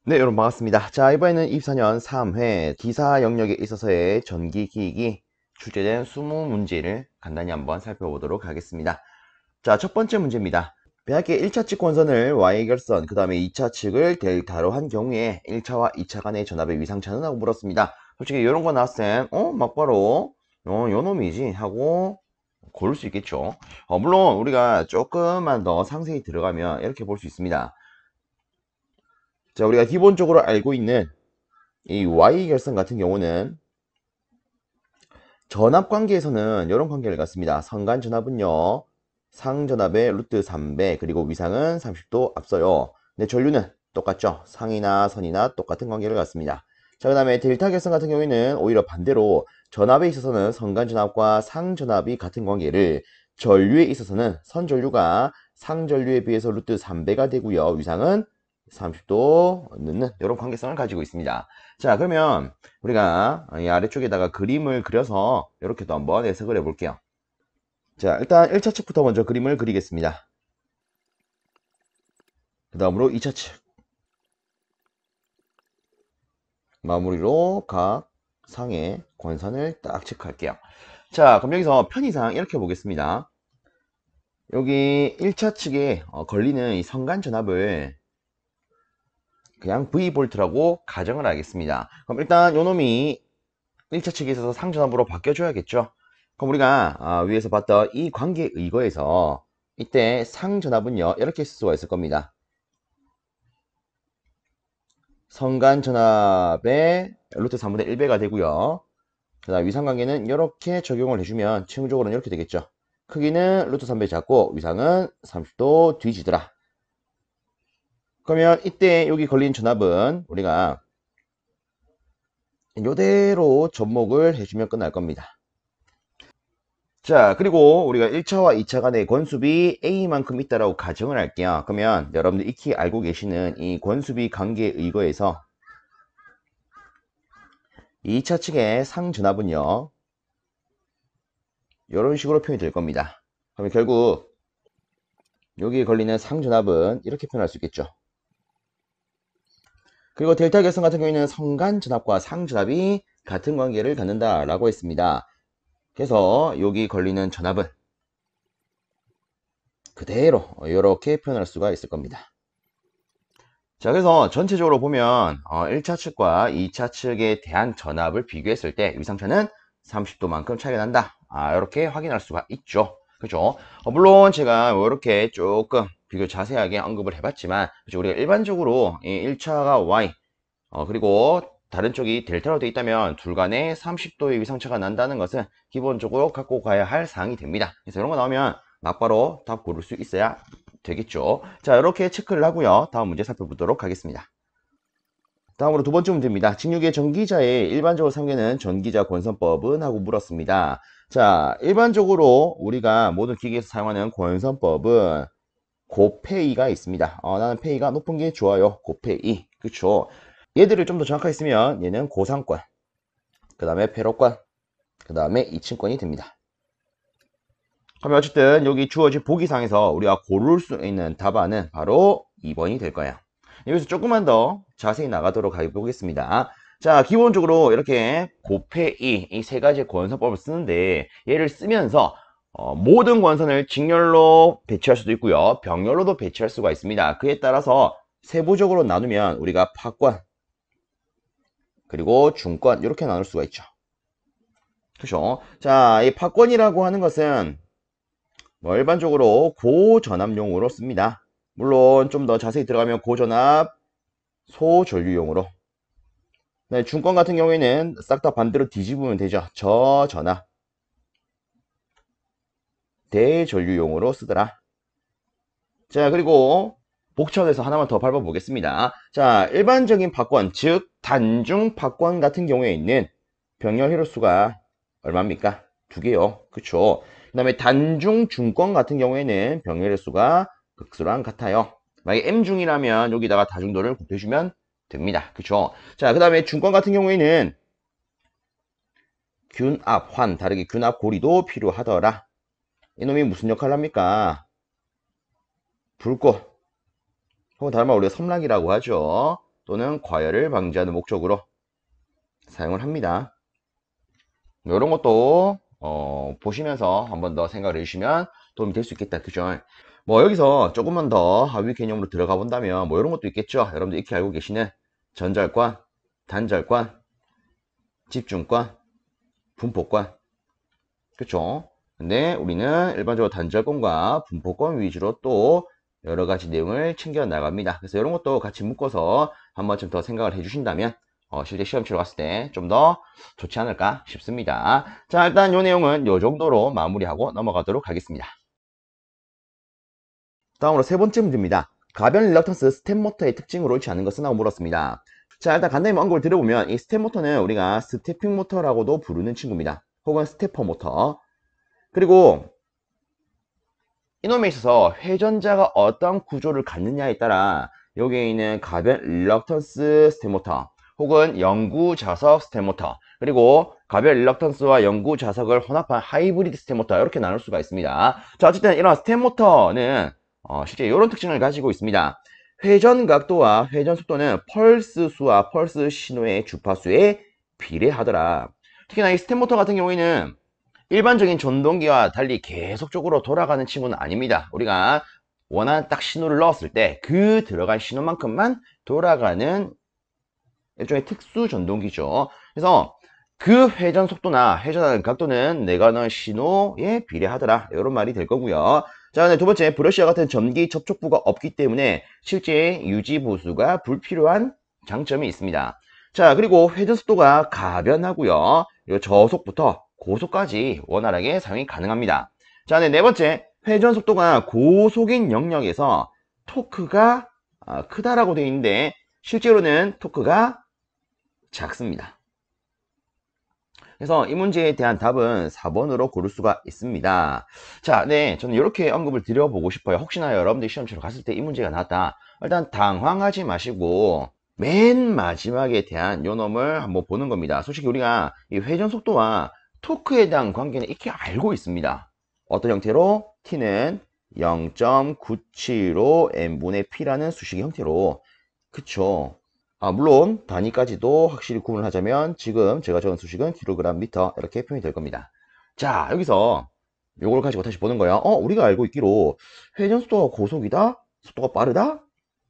네, 여러분 반갑습니다. 자, 이번에는 24년 3회 기사 영역에 있어서의 전기기기 출제된 20문제를 간단히 한번 살펴보도록 하겠습니다. 자, 첫 번째 문제입니다. 배합계 1차 측 권선을 Y결선, 그 다음에 2차 측을 델타로 한 경우에 1차와 2차 간의 전압의 위상차는? 하고 물었습니다. 솔직히 이런 거 나왔을 땐 막바로 요 놈이지 하고 고를 수 있겠죠. 물론 우리가 조금만 더 상세히 들어가면 이렇게 볼 수 있습니다. 자, 우리가 기본적으로 알고 있는 이 Y결선 같은 경우는 전압 관계에서는 이런 관계를 갖습니다. 선간 전압은요, 상전압의 루트 3배, 그리고 위상은 30도 앞서요. 근데 전류는 똑같죠. 상이나 선이나 똑같은 관계를 갖습니다. 자, 그 다음에 델타 결선 같은 경우에는 오히려 반대로 전압에 있어서는 선간 전압과 상전압이 같은 관계를, 전류에 있어서는 선전류가 상전류에 비해서 루트 3배가 되고요. 위상은 30도 넣는 이런 관계성을 가지고 있습니다. 자, 그러면 우리가 이 아래쪽에다가 그림을 그려서 이렇게도 한번 해석을 해볼게요. 자, 일단 1차 측부터 먼저 그림을 그리겠습니다. 그 다음으로 2차 측, 마무리로 각 상의 권선을 딱 체크할게요. 자, 그럼 여기서 편의상 이렇게 보겠습니다. 여기 1차 측에 걸리는 이 선간 전압을 그냥 V볼트라고 가정을 하겠습니다. 그럼 일단 요놈이 1차 측에 있어서 상전압으로 바뀌어줘야겠죠. 그럼 우리가 위에서 봤던 이 관계에 의거해서 이때 상전압은요, 이렇게 쓸 수가 있을 겁니다. 선간전압의 루트 3분의 1배가 되고요. 그 다음 위상관계는 이렇게 적용을 해주면 최종적으로는 이렇게 되겠죠. 크기는 루트 3배 잡고 위상은 30도 뒤지더라. 그러면 이때 여기 걸린 전압은 우리가 이대로 접목을 해주면 끝날 겁니다. 자, 그리고 우리가 1차와 2차 간의 권수비 A만큼 있다라고 가정을 할게요. 그러면 여러분들 익히 알고 계시는 이 권수비 관계에 의거해서 2차 측의 상전압은요, 이런 식으로 표현이 될 겁니다. 그러면 결국 여기에 걸리는 상전압은 이렇게 표현할 수 있겠죠. 그리고 델타 결선 같은 경우에는 선간전압과 상전압이 같은 관계를 갖는다라고 했습니다. 그래서 여기 걸리는 전압은 그대로 이렇게 표현할 수가 있을 겁니다. 자, 그래서 전체적으로 보면 1차 측과 2차 측에 대한 전압을 비교했을 때 위상차는 30도만큼 차이가 난다. 이렇게 확인할 수가 있죠. 그죠? 물론 제가 이렇게 조금 비교 자세하게 언급을 해봤지만, 그죠? 우리가 일반적으로 1차가 Y, 그리고 다른 쪽이 델타로 되어 있다면 둘 간에 30도의 위상차가 난다는 것은 기본적으로 갖고 가야 할 사항이 됩니다. 그래서 이런 거 나오면 막바로 답 고를 수 있어야 되겠죠. 자, 이렇게 체크를 하고요. 다음 문제 살펴보도록 하겠습니다. 다음으로 두 번째 문제입니다. 직육의 전기자의 일반적으로 사용되는 전기자 권선법은? 하고 물었습니다. 자, 일반적으로 우리가 모든 기기에서 사용하는 권선법은 곱페이가 있습니다. 나는 페이가 높은 게 좋아요. 곱페이. 그쵸? 얘들을 좀 더 정확하게 쓰면 얘는 고상권, 그 다음에 패로권, 그 다음에 이층권이 됩니다. 그러면 어쨌든 여기 주어진 보기상에서 우리가 고를 수 있는 답안은 바로 2번이 될 거예요. 여기서 조금만 더 자세히 나가도록 해보겠습니다. 자, 기본적으로 이렇게 곱해이 이 세 가지 권선법을 쓰는데, 얘를 쓰면서 모든 권선을 직렬로 배치할 수도 있고요, 병렬로도 배치할 수가 있습니다. 그에 따라서 세부적으로 나누면 우리가 파권, 그리고 중권 이렇게 나눌 수가 있죠. 그죠? 자, 이 파권이라고 하는 것은 일반적으로 고전압용으로 씁니다. 물론 좀 더 자세히 들어가면 고전압, 소전류용으로. 네, 중권 같은 경우에는 싹 다 반대로 뒤집으면 되죠. 저전압, 대전류용으로 쓰더라. 자, 그리고 복차원에서 하나만 더 밟아보겠습니다. 자, 일반적인 파권, 즉 단중 파권 같은 경우에 있는 병렬 회로수가 얼마입니까? 2개요. 그쵸? 그 다음에 단중 중권 같은 경우에는 병렬 회로수가 극수랑 같아요. 만약에 M중이라면 여기다가 다중도를 곱해주면 됩니다. 그쵸? 자, 그 다음에 중권 같은 경우에는 균압, 환, 다르게 균압 고리도 필요하더라. 이놈이 무슨 역할을 합니까? 불꽃, 혹은 다른 말 우리가 섬락이라고 하죠. 또는 과열을 방지하는 목적으로 사용을 합니다. 이런 것도 보시면서 한번 더 생각을 해주시면 도움이 될 수 있겠다. 그죠? 뭐 여기서 조금만 더 하위 개념으로 들어가 본다면 뭐 이런 것도 있겠죠. 여러분들 익히 알고 계시는 전자권, 단자권, 집중권, 분포권. 그쵸? 근데 우리는 일반적으로 단자권과 분포권 위주로 또 여러 가지 내용을 챙겨 나갑니다. 그래서 이런 것도 같이 묶어서 한 번쯤 더 생각을 해주신다면 실제 시험 치러 갔을 때 좀 더 좋지 않을까 싶습니다. 자, 일단 이 내용은 이 정도로 마무리하고 넘어가도록 하겠습니다. 다음으로 세 번째 문제입니다. 가변 릴럭턴스 스텝 모터의 특징으로 옳지 않은 것은? 하고 물었습니다. 자, 일단 간단히 언급을 드려보면 이 스텝 모터는 우리가 스태핑 모터라고도 부르는 친구입니다. 혹은 스태퍼 모터. 그리고 이놈에 있어서 회전자가 어떤 구조를 갖느냐에 따라 여기에 있는 가변 릴럭턴스 스텝 모터 혹은 영구 자석 스텝 모터, 그리고 가변 릴럭턴스와 영구 자석을 혼합한 하이브리드 스텝 모터, 이렇게 나눌 수가 있습니다. 자, 어쨌든 이런 스텝 모터는 실제 이런 특징을 가지고 있습니다. 회전 각도와 회전 속도는 펄스 수와 펄스 신호의 주파수에 비례하더라. 특히나 이 스텝 모터 같은 경우에는 일반적인 전동기와 달리 계속적으로 돌아가는 친구는 아닙니다. 우리가 원하는 딱 신호를 넣었을 때 그 들어간 신호만큼만 돌아가는 일종의 특수 전동기죠. 그래서 그 회전 속도나 회전하는 각도는 내가 넣은 신호에 비례하더라, 이런 말이 될 거고요. 자, 두 번째, 브러쉬와 같은 전기 접촉부가 없기 때문에 실제 유지 보수가 불필요한 장점이 있습니다. 자, 그리고 회전 속도가 가변하고요. 저속부터 고속까지 원활하게 사용이 가능합니다. 자, 네 번째, 회전 속도가 고속인 영역에서 토크가 크다라고 되어 있는데 실제로는 토크가 작습니다. 그래서 이 문제에 대한 답은 4번으로 고를 수가 있습니다. 자, 네, 저는 이렇게 언급을 드려보고 싶어요. 혹시나 여러분들이 시험 치러 갔을 때 이 문제가 나왔다, 일단 당황하지 마시고 맨 마지막에 대한 요놈을 한번 보는 겁니다. 솔직히 우리가 이 회전 속도와 토크에 대한 관계는 익히 알고 있습니다. 어떤 형태로? t는 0.975n분의 p라는 수식의 형태로. 그쵸? 물론 단위까지도 확실히 구분을 하자면 지금 제가 적은 수식은 킬로그램, 미터 이렇게 표현이 될 겁니다. 자, 여기서 요걸 가지고 다시 보는 거예요. 우리가 알고 있기로 회전 속도가 고속이다? 속도가 빠르다?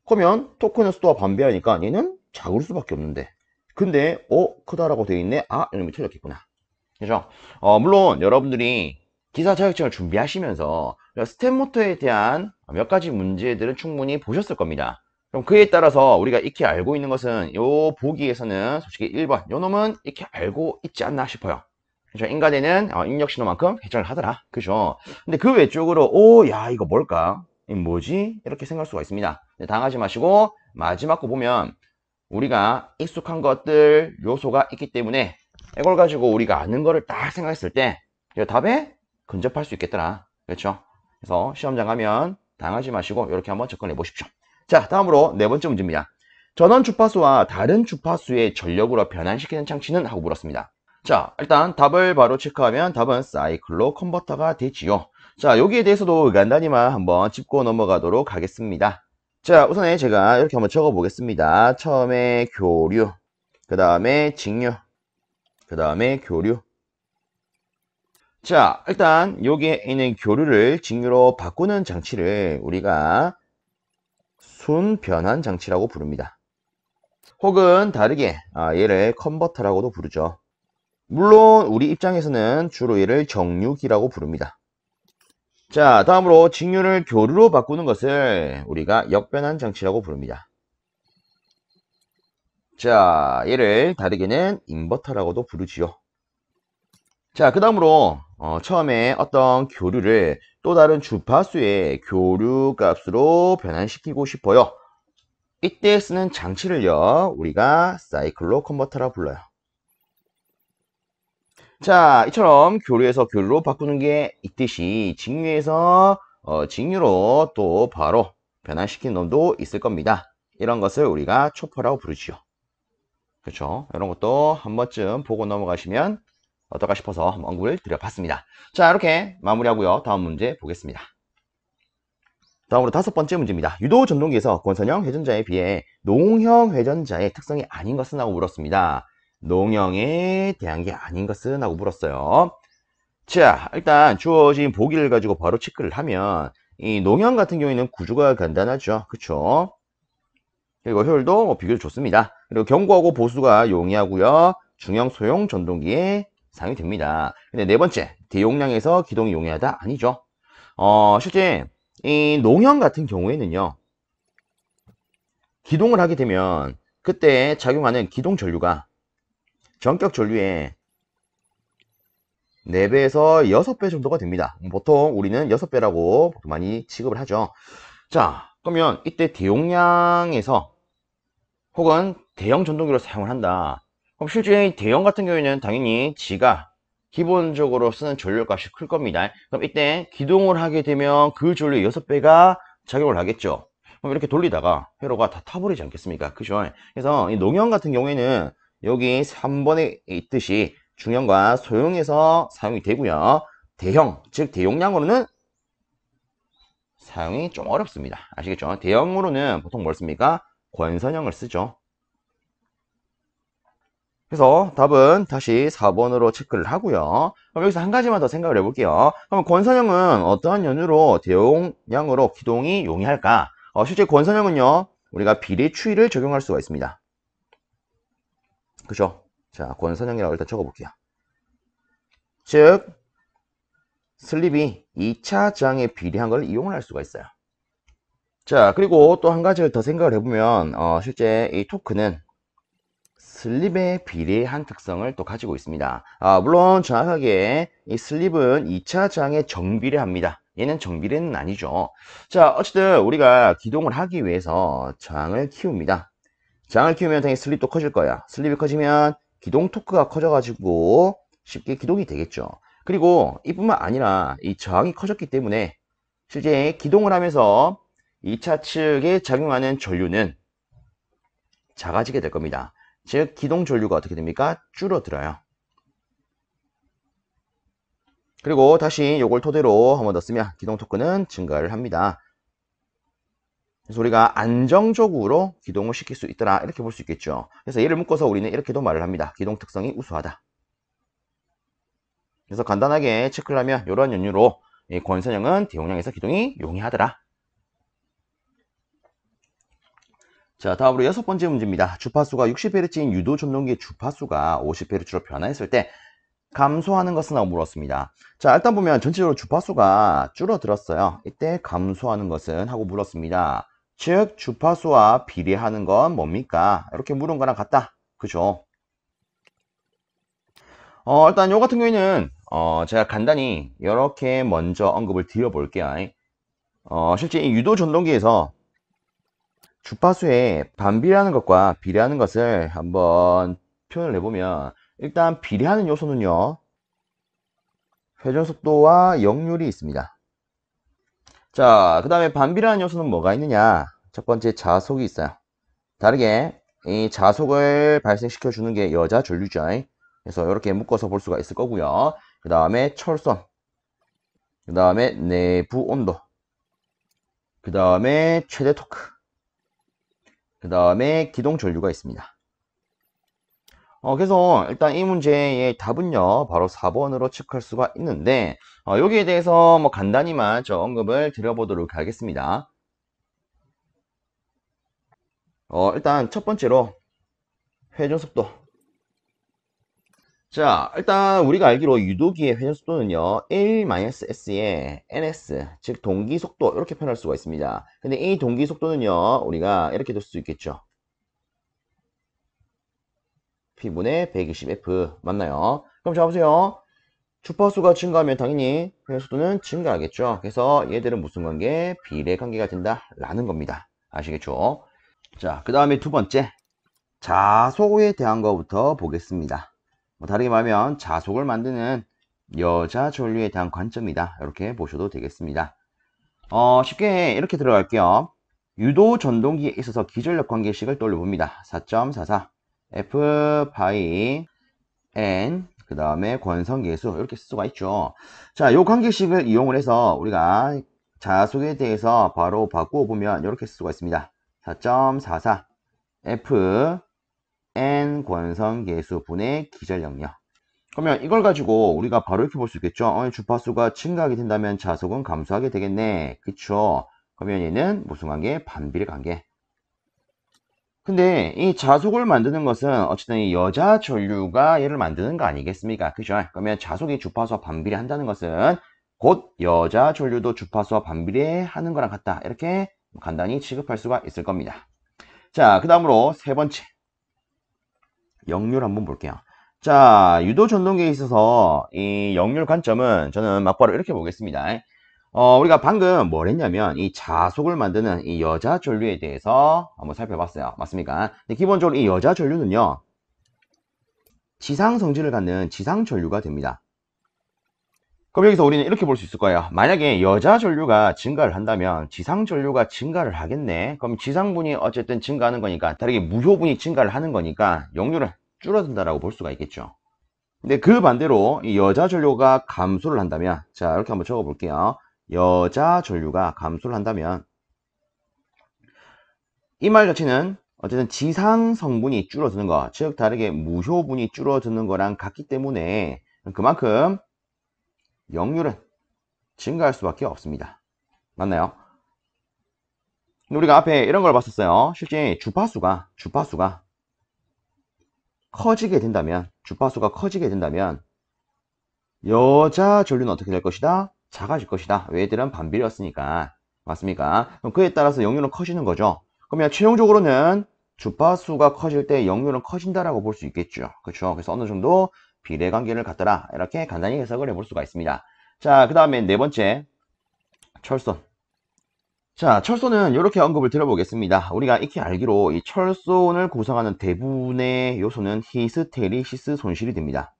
그러면 토크는 속도와 반비하니까 얘는 작을 수밖에 없는데, 근데 크다라고 되어 있네. 이놈이 틀렸겠구나. 그죠? 물론 여러분들이 기사 자격증을 준비하시면서 스텝 모터에 대한 몇 가지 문제들은 충분히 보셨을 겁니다. 그럼 그에 따라서 우리가 익히 알고 있는 것은 요 보기에서는 솔직히 1번 요 놈은 익히 알고 있지 않나 싶어요. 그죠? 인간에는 입력 신호만큼 회전을 하더라. 그죠? 근데 그 외적으로 야, 이거 뭘까? 이 뭐지? 이렇게 생각할 수가 있습니다. 당하지 마시고 마지막 거 보면 우리가 익숙한 것들 요소가 있기 때문에 이걸 가지고 우리가 아는 거를 딱 생각했을 때 답에 근접할 수 있겠더라. 그렇죠? 그래서 시험장 가면 당하지 마시고 이렇게 한번 접근해 보십시오. 자, 다음으로 네 번째 문제입니다. 전원 주파수와 다른 주파수의 전력으로 변환시키는 장치는? 하고 물었습니다. 자, 일단 답을 바로 체크하면 답은 사이클로 컨버터가 되지요. 자, 여기에 대해서도 간단히만 한번 짚고 넘어가도록 하겠습니다. 자, 우선에 제가 이렇게 한번 적어 보겠습니다. 처음에 교류, 그 다음에 직류, 그 다음에 교류. 자, 일단 여기에 있는 교류를 직류로 바꾸는 장치를 우리가 순변환 장치라고 부릅니다. 혹은 다르게 얘를 컨버터라고도 부르죠. 물론 우리 입장에서는 주로 얘를 정류기라고 부릅니다. 자, 다음으로 직류를 교류로 바꾸는 것을 우리가 역변환 장치라고 부릅니다. 자, 얘를 다르게는 인버터라고도 부르지요. 자, 그 다음으로 처음에 어떤 교류를 또 다른 주파수의 교류 값으로 변환시키고 싶어요. 이때 쓰는 장치를요, 우리가 사이클로 컨버터라 불러요. 자, 이처럼 교류에서 교류로 바꾸는 게 있듯이 직류에서 직류로 또 바로 변환시키는 놈도 있을 겁니다. 이런 것을 우리가 초퍼라고 부르지요. 그렇죠? 이런 것도 한 번쯤 보고 넘어가시면 어떨까 싶어서 한번 언급을 드려봤습니다. 자, 이렇게 마무리하고요. 다음 문제 보겠습니다. 다음으로 5번째 문제입니다. 유도 전동기에서 권선형 회전자에 비해 농형 회전자의 특성이 아닌 것은 하고 물었습니다. 농형에 대한 게 아닌 것은 하고 물었어요. 자, 일단 주어진 보기를 가지고 바로 체크를 하면 이 농형 같은 경우에는 구조가 간단하죠. 그쵸? 그리고 효율도 비교적 좋습니다. 그리고 경고하고 보수가 용이하고요. 중형 소형 전동기에 사용이 됩니다. 근데 네 번째, 대용량에서 기동이 용이하다? 아니죠. 실제 이 농형 같은 경우에는요. 기동을 하게 되면 그때 작용하는 기동 전류가 전격 전류의 4배에서 6배 정도가 됩니다. 보통 우리는 6배라고 많이 취급을 하죠. 자, 그러면 이때 대용량에서 혹은 대형 전동기로 사용을 한다. 그럼 실제 대형 같은 경우에는 당연히 지가 기본적으로 쓰는 전류값이 클 겁니다. 그럼 이때 기동을 하게 되면 그 전류의 6배가 작용을 하겠죠. 그럼 이렇게 돌리다가 회로가 다 타버리지 않겠습니까? 그죠? 그래서 이 농형 같은 경우에는 여기 3번에 있듯이 중형과 소형에서 사용이 되고요. 대형, 즉 대용량으로는 사용이 좀 어렵습니다. 아시겠죠? 대형으로는 보통 뭘 씁니까? 권선형을 쓰죠. 그래서 답은 다시 4번으로 체크를 하고요. 그럼 여기서 한 가지만 더 생각을 해볼게요. 그럼 권선형은 어떠한 연유로 대용량으로 기동이 용이할까? 실제 권선형은요, 우리가 비례 추이를 적용할 수가 있습니다. 그죠? 자, 권선형이라고 일단 적어볼게요. 즉, 슬립이 2차 저항에 비례한 걸 이용을 할 수가 있어요. 자, 그리고 또 한 가지를 더 생각을 해보면, 실제 이 토크는 슬립에 비례한 특성을 또 가지고 있습니다. 물론 정확하게 이 슬립은 2차 저항에 정비례합니다. 얘는 정비례는 아니죠. 자, 어쨌든 우리가 기동을 하기 위해서 저항을 키웁니다. 저항을 키우면 당연히 슬립도 커질 거야. 슬립이 커지면 기동 토크가 커져가지고 쉽게 기동이 되겠죠. 그리고 이뿐만 아니라 이 저항이 커졌기 때문에 실제 기동을 하면서 2차 측에 작용하는 전류는 작아지게 될 겁니다. 즉 기동 전류가 어떻게 됩니까? 줄어들어요. 그리고 다시 이걸 토대로 한 번 더 쓰면 기동 토크는 증가를 합니다. 그래서 우리가 안정적으로 기동을 시킬 수 있더라 이렇게 볼 수 있겠죠. 그래서 얘를 묶어서 우리는 이렇게도 말을 합니다. 기동 특성이 우수하다. 그래서 간단하게 체크를 하면 이런 연유로 이 권선형은 대용량에서 기동이 용이하더라. 자, 다음으로 6번째 문제입니다. 주파수가 60Hz인 유도 전동기의 주파수가 50Hz로 변화했을 때 감소하는 것은 하고 물었습니다. 자, 일단 보면 전체적으로 주파수가 줄어들었어요. 이때 감소하는 것은 하고 물었습니다. 즉 주파수와 비례하는 건 뭡니까? 이렇게 물은 거랑 같다. 그죠? 일단 요 같은 경우에는 제가 간단히 이렇게 먼저 언급을 드려볼게요. 실제 이 유도 전동기에서 주파수에 반비례하는 것과 비례하는 것을 한번 표현을 해보면 일단 비례하는 요소는요. 회전속도와 역률이 있습니다. 자, 그 다음에 반비례하는 요소는 뭐가 있느냐? 첫 번째 자속이 있어요. 다르게 이 자속을 발생시켜 주는 게 여자 전류죠. 그래서 이렇게 묶어서 볼 수가 있을 거고요. 그 다음에 철선, 그 다음에 내부 온도, 그 다음에 최대 토크, 그 다음에 기동 전류가 있습니다. 그래서 일단 이 문제의 답은요 바로 4번으로 체크할 수가 있는데 여기에 대해서 뭐 간단히만 언급을 드려보도록 하겠습니다. 일단 첫 번째로 회전속도. 자, 일단 우리가 알기로 유도기의 회전속도는요 1-s의 ns, 즉 동기속도 이렇게 표현할 수가 있습니다. 근데 이 동기속도는요 우리가 이렇게 둘 수 있겠죠. P분의 120F 맞나요? 그럼 자 보세요. 주파수가 증가하면 당연히 회전속도는 증가하겠죠. 그래서 얘들은 무슨 관계? 비례 관계가 된다라는 겁니다. 아시겠죠? 자, 그 다음에 두 번째 자속에 대한 것부터 보겠습니다. 다르게 말하면 자속을 만드는 여자 전류에 대한 관점이다. 이렇게 보셔도 되겠습니다. 쉽게 이렇게 들어갈게요. 유도 전동기에 있어서 기전력 관계식을 떠올려봅니다. 4.44 F 파이 N 그 다음에 권선계수 이렇게 쓸 수가 있죠. 자, 요 관계식을 이용을 해서 우리가 자속에 대해서 바로 바꾸어 보면 이렇게 쓸 수가 있습니다. 4.44 F N 권성계수 분의 기절영역. 그러면 이걸 가지고 우리가 바로 이렇게 볼 수 있겠죠. 주파수가 증가하게 된다면 자속은 감소하게 되겠네. 그쵸? 그러면 얘는 무슨 관계? 반비례 관계. 근데 이 자속을 만드는 것은 어쨌든 이 여자 전류가 얘를 만드는 거 아니겠습니까? 그죠? 그러면 자속이 주파수와 반비례 한다는 것은 곧 여자 전류도 주파수와 반비례 하는 거랑 같다. 이렇게 간단히 취급할 수가 있을 겁니다. 자, 그 다음으로 세 번째. 역률 한번 볼게요. 자, 유도 전동계에 있어서 이 역률 관점은 저는 막바로 이렇게 보겠습니다. 우리가 방금 뭘 했냐면 이 자속을 만드는 이 여자 전류에 대해서 한번 살펴봤어요. 맞습니까? 근데 기본적으로 이 여자 전류는요, 지상 성질을 갖는 지상 전류가 됩니다. 그럼 여기서 우리는 이렇게 볼 수 있을 거예요. 만약에 여자 전류가 증가를 한다면 지상 전류가 증가를 하겠네. 그럼 지상분이 어쨌든 증가하는 거니까 다르게 무효분이 증가를 하는 거니까 역률은 줄어든다라고 볼 수가 있겠죠. 근데 그 반대로 이 여자 전류가 감소를 한다면, 자, 이렇게 한번 적어 볼게요. 여자 전류가 감소를 한다면 이 말 자체는 어쨌든 지상 성분이 줄어드는 거, 즉 다르게 무효분이 줄어드는 거랑 같기 때문에 그만큼 역률은 증가할 수밖에 없습니다. 맞나요? 우리가 앞에 이런 걸 봤었어요. 실제 주파수가 커지게 된다면, 주파수가 커지게 된다면 여자 전류는 어떻게 될 것이다? 작아질 것이다. 왜? 얘들은 반비례였으니까. 맞습니까? 그럼 그에 따라서 역률은 커지는 거죠. 그러면 최종적으로는 주파수가 커질 때 역률은 커진다라고 볼 수 있겠죠. 그렇죠? 그래서 어느 정도 비례관계를 갖더라. 이렇게 간단히 해석을 해볼 수가 있습니다. 자, 그 다음에 네 번째, 철선. 자, 철소는 이렇게 언급을 드려보겠습니다. 우리가 익히 알기로 이 철소를 구성하는 대부분의 요소는 히스테리시스 손실이 됩니다.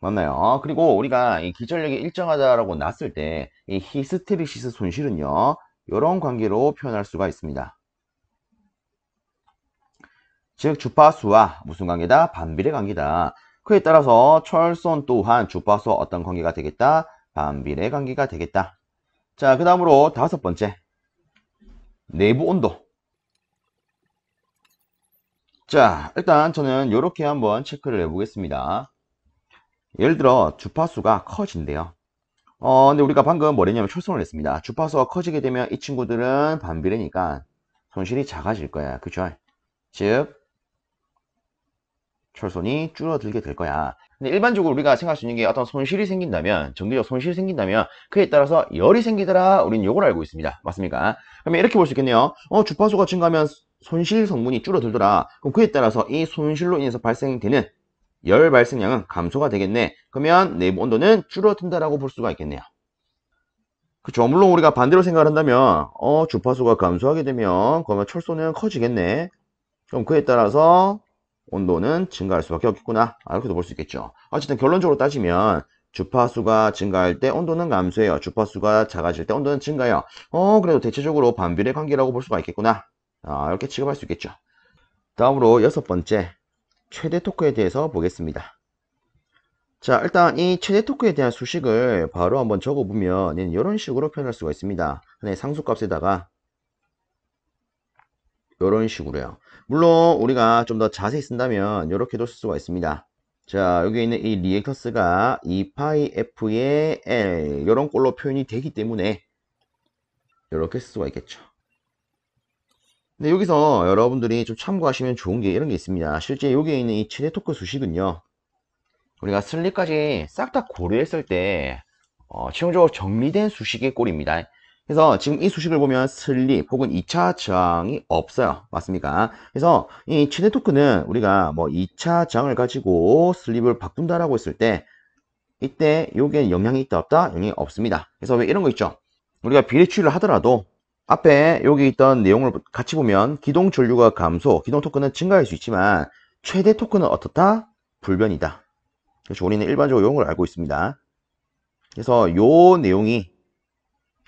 맞나요? 그리고 우리가 이 기전력이 일정하다라고 났을 때 이 히스테리시스 손실은요, 이런 관계로 표현할 수가 있습니다. 즉 주파수와 무슨 관계다? 반비례 관계다. 그에 따라서 철선 또한 주파수와 어떤 관계가 되겠다? 반비례 관계가 되겠다. 자, 그 다음으로 다섯 번째, 내부 온도. 자, 일단 저는 이렇게 한번 체크를 해보겠습니다. 예를 들어 주파수가 커진대요. 근데 우리가 방금 뭐랬냐면 철선을 했습니다. 주파수가 커지게 되면 이 친구들은 반비례니까 손실이 작아질 거야. 그죠? 즉 철선이 줄어들게 될 거야. 근데 일반적으로 우리가 생각할 수 있는 게 어떤 손실이 생긴다면, 전기적 손실이 생긴다면 그에 따라서 열이 생기더라. 우리는 요걸 알고 있습니다. 맞습니까? 그러면 이렇게 볼 수 있겠네요. 주파수가 증가하면 손실 성분이 줄어들더라. 그럼 그에 따라서 이 손실로 인해서 발생되는 열 발생량은 감소가 되겠네. 그러면 내부 온도는 줄어든다라고 볼 수가 있겠네요. 그쵸. 물론 우리가 반대로 생각을 한다면 주파수가 감소하게 되면 그러면 철소는 커지겠네. 그럼 그에 따라서 온도는 증가할 수밖에 없겠구나. 이렇게도 볼 수 있겠죠. 어쨌든 결론적으로 따지면 주파수가 증가할 때 온도는 감소해요. 주파수가 작아질 때 온도는 증가해요. 그래도 대체적으로 반비례 관계라고 볼 수가 있겠구나. 이렇게 취급할 수 있겠죠. 다음으로 여섯 번째, 최대 토크에 대해서 보겠습니다. 자, 일단 이 최대 토크에 대한 수식을 바로 한번 적어보면 이런 식으로 표현할 수가 있습니다. 상수값에다가 이런 식으로요. 물론 우리가 좀 더 자세히 쓴다면 이렇게도 쓸 수가 있습니다. 자, 여기 있는 이 리액터스가 2파이F의 L 이런 꼴로 표현이 되기 때문에 이렇게 쓸 수가 있겠죠. 근데 여기서 여러분들이 좀 참고하시면 좋은 게 이런 게 있습니다. 실제 여기에 있는 이 최대 토크 수식은요, 우리가 슬립까지 싹 다 고려했을 때 최종적으로 정리된 수식의 꼴입니다. 그래서 지금 이 수식을 보면 슬립 혹은 2차 저항이 없어요. 맞습니까? 그래서 이 최대 토크는 우리가 뭐 2차 저항을 가지고 슬립을 바꾼다라고 했을 때 이때 여기에 영향이 있다 없다? 영향이 없습니다. 그래서 왜 이런 거 있죠? 우리가 비례추이를 하더라도 앞에 여기 있던 내용을 같이 보면 기동 전류가 감소, 기동 토크는 증가할 수 있지만 최대 토크는 어떻다? 불변이다. 그래서 우리는 일반적으로 이런 걸 알고 있습니다. 그래서 요 내용이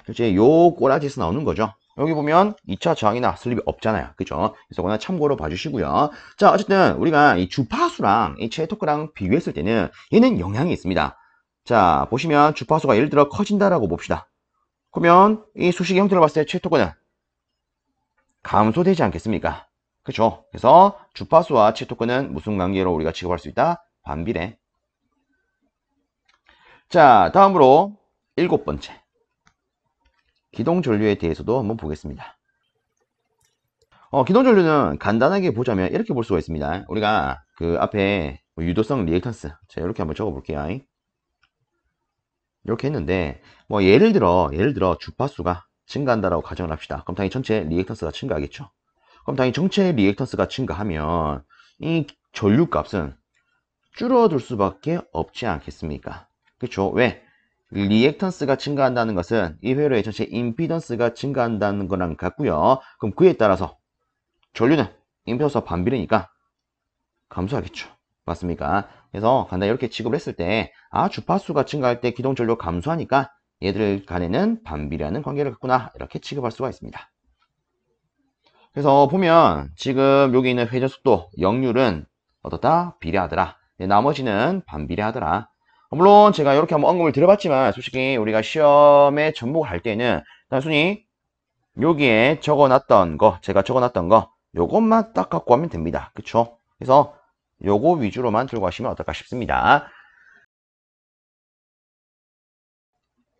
실제 요 꼬라지에서 나오는 거죠. 여기 보면 2차 저항이나 슬립이 없잖아요. 그죠? 그래서 그건 참고로 봐주시고요. 자, 어쨌든 우리가 이 주파수랑 이 최대 토크랑 비교했을 때는 얘는 영향이 있습니다. 자, 보시면 주파수가 예를 들어 커진다라고 봅시다. 그러면 이 수식의 형태를 봤을 때 최토근은 감소되지 않겠습니까? 그렇죠? 그래서 주파수와 최토근은 무슨 관계로 우리가 취급할 수 있다? 반비례. 자, 다음으로 7번째. 기동전류에 대해서도 한번 보겠습니다. 기동전류는 간단하게 보자면 이렇게 볼 수가 있습니다. 우리가 그 앞에 유도성 리액턴스. 자, 이렇게 한번 적어 볼게요. 이렇게 했는데, 뭐 예를 들어 주파수가 증가한다라고 가정을 합시다. 그럼 당연히 전체 리액턴스가 증가하겠죠. 그럼 당연히 전체 리액턴스가 증가하면 이 전류 값은 줄어들 수밖에 없지 않겠습니까? 그렇죠? 왜? 리액턴스가 증가한다는 것은 이 회로의 전체 임피던스가 증가한다는 거랑 같고요. 그럼 그에 따라서 전류는 임피던스와 반비례니까 감소하겠죠. 맞습니까? 그래서 간단히 이렇게 취급을 했을 때 주파수가 증가할 때 기동전류 감소하니까 얘들 간에는 반비례하는 관계를 갖구나 이렇게 취급할 수가 있습니다. 그래서 보면 지금 여기 있는 회전속도 영률은 어떻다? 비례하더라. 나머지는 반비례하더라. 물론 제가 이렇게 한번 언급을 드려봤지만 솔직히 우리가 시험에 접목을 할 때는 단순히 여기에 적어놨던 거, 제가 적어놨던 거 요것만 딱 갖고 하면 됩니다. 그쵸? 그래서 요거 위주로만 들고 가시면 어떨까 싶습니다.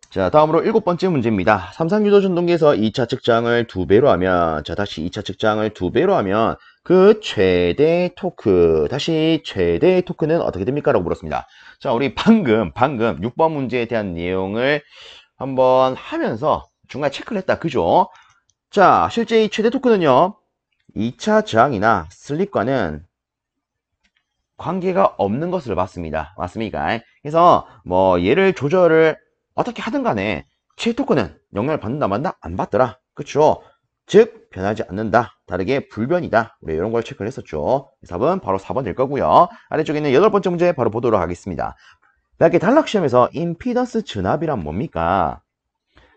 자, 다음으로 7번째 문제입니다. 삼상유도 전동기에서 2차 측정을 2배로 하면, 자, 다시 2차 측정을 2배로 하면 그 최대 토크, 다시 최대 토크는 어떻게 됩니까? 라고 물었습니다. 자, 우리 방금 6번 문제에 대한 내용을 한번 하면서 중간에 체크를 했다. 그죠? 자, 실제 이 최대 토크는요, 2차 저항이나 슬립과는 관계가 없는 것을 봤습니다. 맞습니까? 그래서 뭐 얘를 조절을 어떻게 하든 간에 최토크는 영향을 받는다 만다 안 받더라. 그쵸? 즉 변하지 않는다. 다르게 불변이다. 우리 이런 걸 체크를 했었죠. 답은 바로 4번 될 거고요. 아래쪽에 있는 8번째 문제 바로 보도록 하겠습니다. 대학교 단락시험에서 임피던스 전압이란 뭡니까?